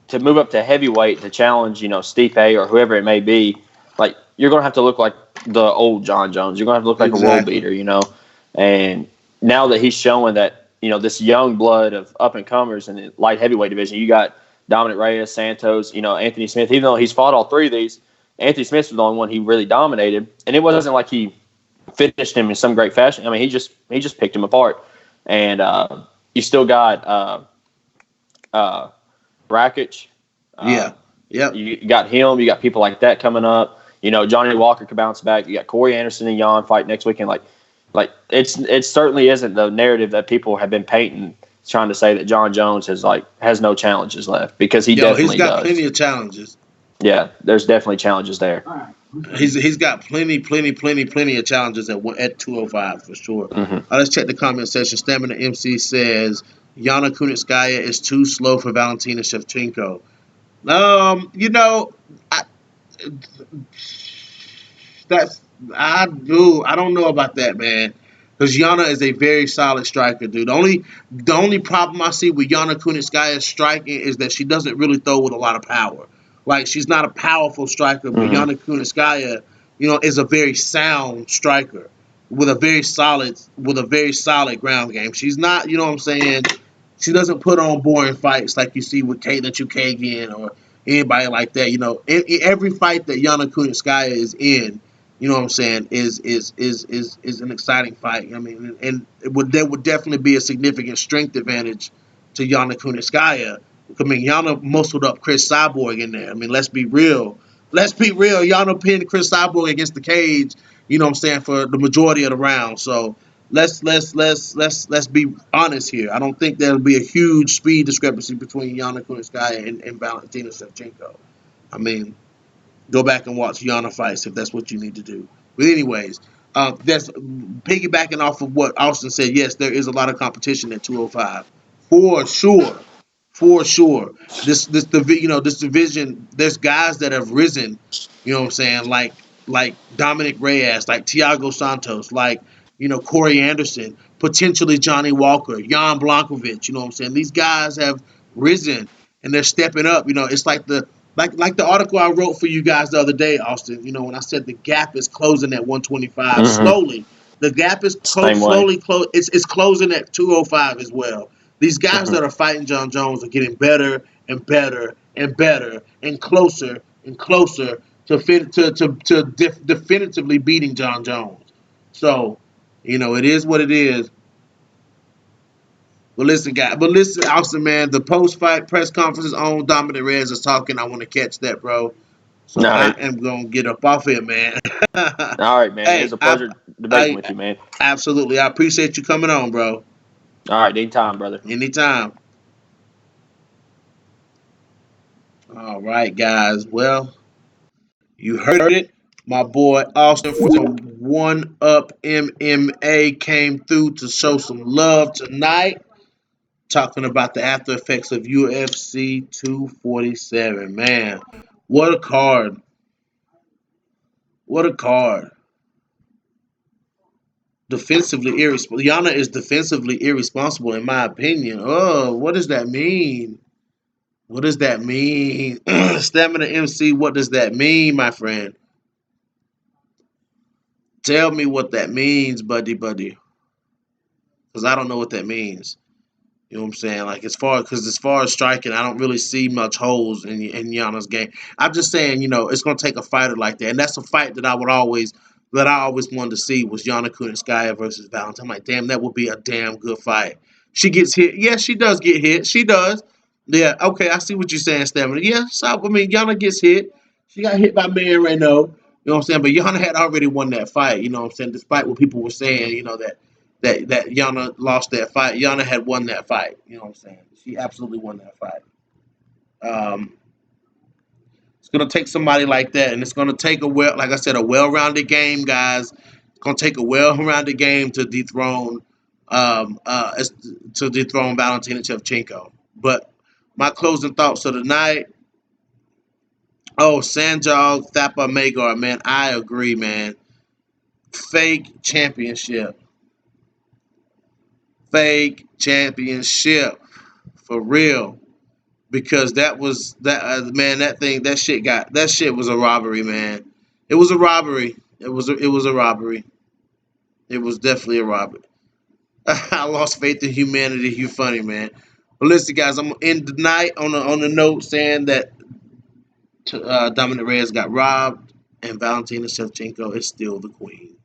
to move up to heavyweight to challenge, Stipe or whoever it may be, like you're gonna have to look like the old John Jones. You're gonna have to look like a world Exactly. beater. And now that he's showing that, this young blood of up and comers in the light heavyweight division, you got Dominic Reyes, Santos, Anthony Smith. Even though he's fought all three of these, Anthony Smith was the only one he really dominated, and it wasn't like he finished him in some great fashion. I mean, he just picked him apart, and you still got uh, Rakic. Uh, Yeah. Yep. you got him. You got people like that coming up. Johnny Walker could bounce back. You got Corey Anderson and Jan fight next weekend. It certainly isn't the narrative that people have been painting, trying to say that John Jones has no challenges left, because he Yo, he's definitely got plenty does. of challenges. Yeah, there's definitely challenges there. He's got plenty of challenges at 205 for sure. Hmm. Let's check the comment section. Stamina MC says Yana Kunitskaya is too slow for Valentina Shevchenko. I, that's I don't know about that, man. Because Yana is a very solid striker, dude. The only problem I see with Yana Kunitskaya's striking is that she doesn't really throw with a lot of power. Like she's not a powerful striker, but Hmm. Yana Kunitskaya, is a very sound striker with a very solid ground game. She's not, you know what I'm saying. She doesn't put on boring fights like you see with Caitlin Chukagian or anybody like that. Every fight that Yana Kunitskaya is in, you know what I'm saying, is an exciting fight. I mean, and there would definitely be a significant strength advantage to Yana Kunitskaya. I mean, Yana muscled up Chris Cyborg in there. I mean, let's be real. Let's be real. Yana pinned Chris Cyborg against the cage. You know what I'm saying, for the majority of the round. So let's be honest here. I don't think there'll be a huge speed discrepancy between Yana Kunitskaya and Valentina Shevchenko. I mean, go back and watch Yana fights if that's what you need to do. But anyways, that's piggybacking off of what Austin said. Yes, there is a lot of competition at 205 for sure, for sure. This division. There's guys that have risen. You know what I'm saying? Like Dominic Reyes, like Thiago Santos, like Corey Anderson, potentially Johnny Walker, Jan Blankovic. You know what I'm saying? These guys have risen and they're stepping up. It's like the article I wrote for you guys the other day, Austin. When I said the gap is closing at 125 Hmm. slowly, the gap is Same way. slowly close. It's closing at 205 as well. These guys Hmm. that are fighting John Jones are getting better and better and better and closer to definitively beating John Jones. So, it is what it is. But listen, guys. But listen, Austin, man. The post-fight press conferences on Dominic Reyes is talking. I want to catch that, bro. So All I right. am gonna get up off here, man. All right, man. It was Hey, a pleasure debating I with you, man. absolutely. I appreciate you coming on, bro. All right, anytime, brother. Anytime. All right, guys. Well, you heard it. My boy Austin from One Up MMA came through to show some love tonight, talking about the after effects of UFC 247. Man, what a card! What a card! Defensively irresponsible. Yana is defensively irresponsible, in my opinion. Oh, what does that mean? What does that mean? Stamina MC, what does that mean, my friend? Tell me what that means, buddy. Because I don't know what that means. You know what I'm saying? Like as far as striking, I don't really see much holes in Yana's game. I'm just saying, it's gonna take a fighter like that, and that's a fight that I always wanted to see was Yana Kunitskaya versus Valentine. I'm like, damn, that would be a damn good fight. She gets hit. Yeah, she does get hit. She does. Yeah, okay, I see what you're saying, Stephanie. Yeah, so I mean, Yana gets hit. She got hit by Man Reno. You know what I'm saying? But Yana had already won that fight. You know what I'm saying? Despite what people were saying, that Yana lost that fight. Yana had won that fight. You know what I'm saying? She absolutely won that fight. Um, it's gonna take somebody like that, and it's gonna take like I said, a well-rounded game, guys. It's gonna take a well-rounded game to dethrone, um, uh, Valentina Shevchenko. But my closing thoughts of the night: Oh, Sanjog Thapa Magar, man, I agree, man. Fake championship, fake championship, for real. Because that was that man, that shit was a robbery, man. It was a robbery. It was a robbery. It was definitely a robbery. I lost faith in humanity. You funny, man. But listen, guys, I'm gonna end the night on the note saying that Dominic Reyes got robbed, and Valentina Shevchenko is still the queen.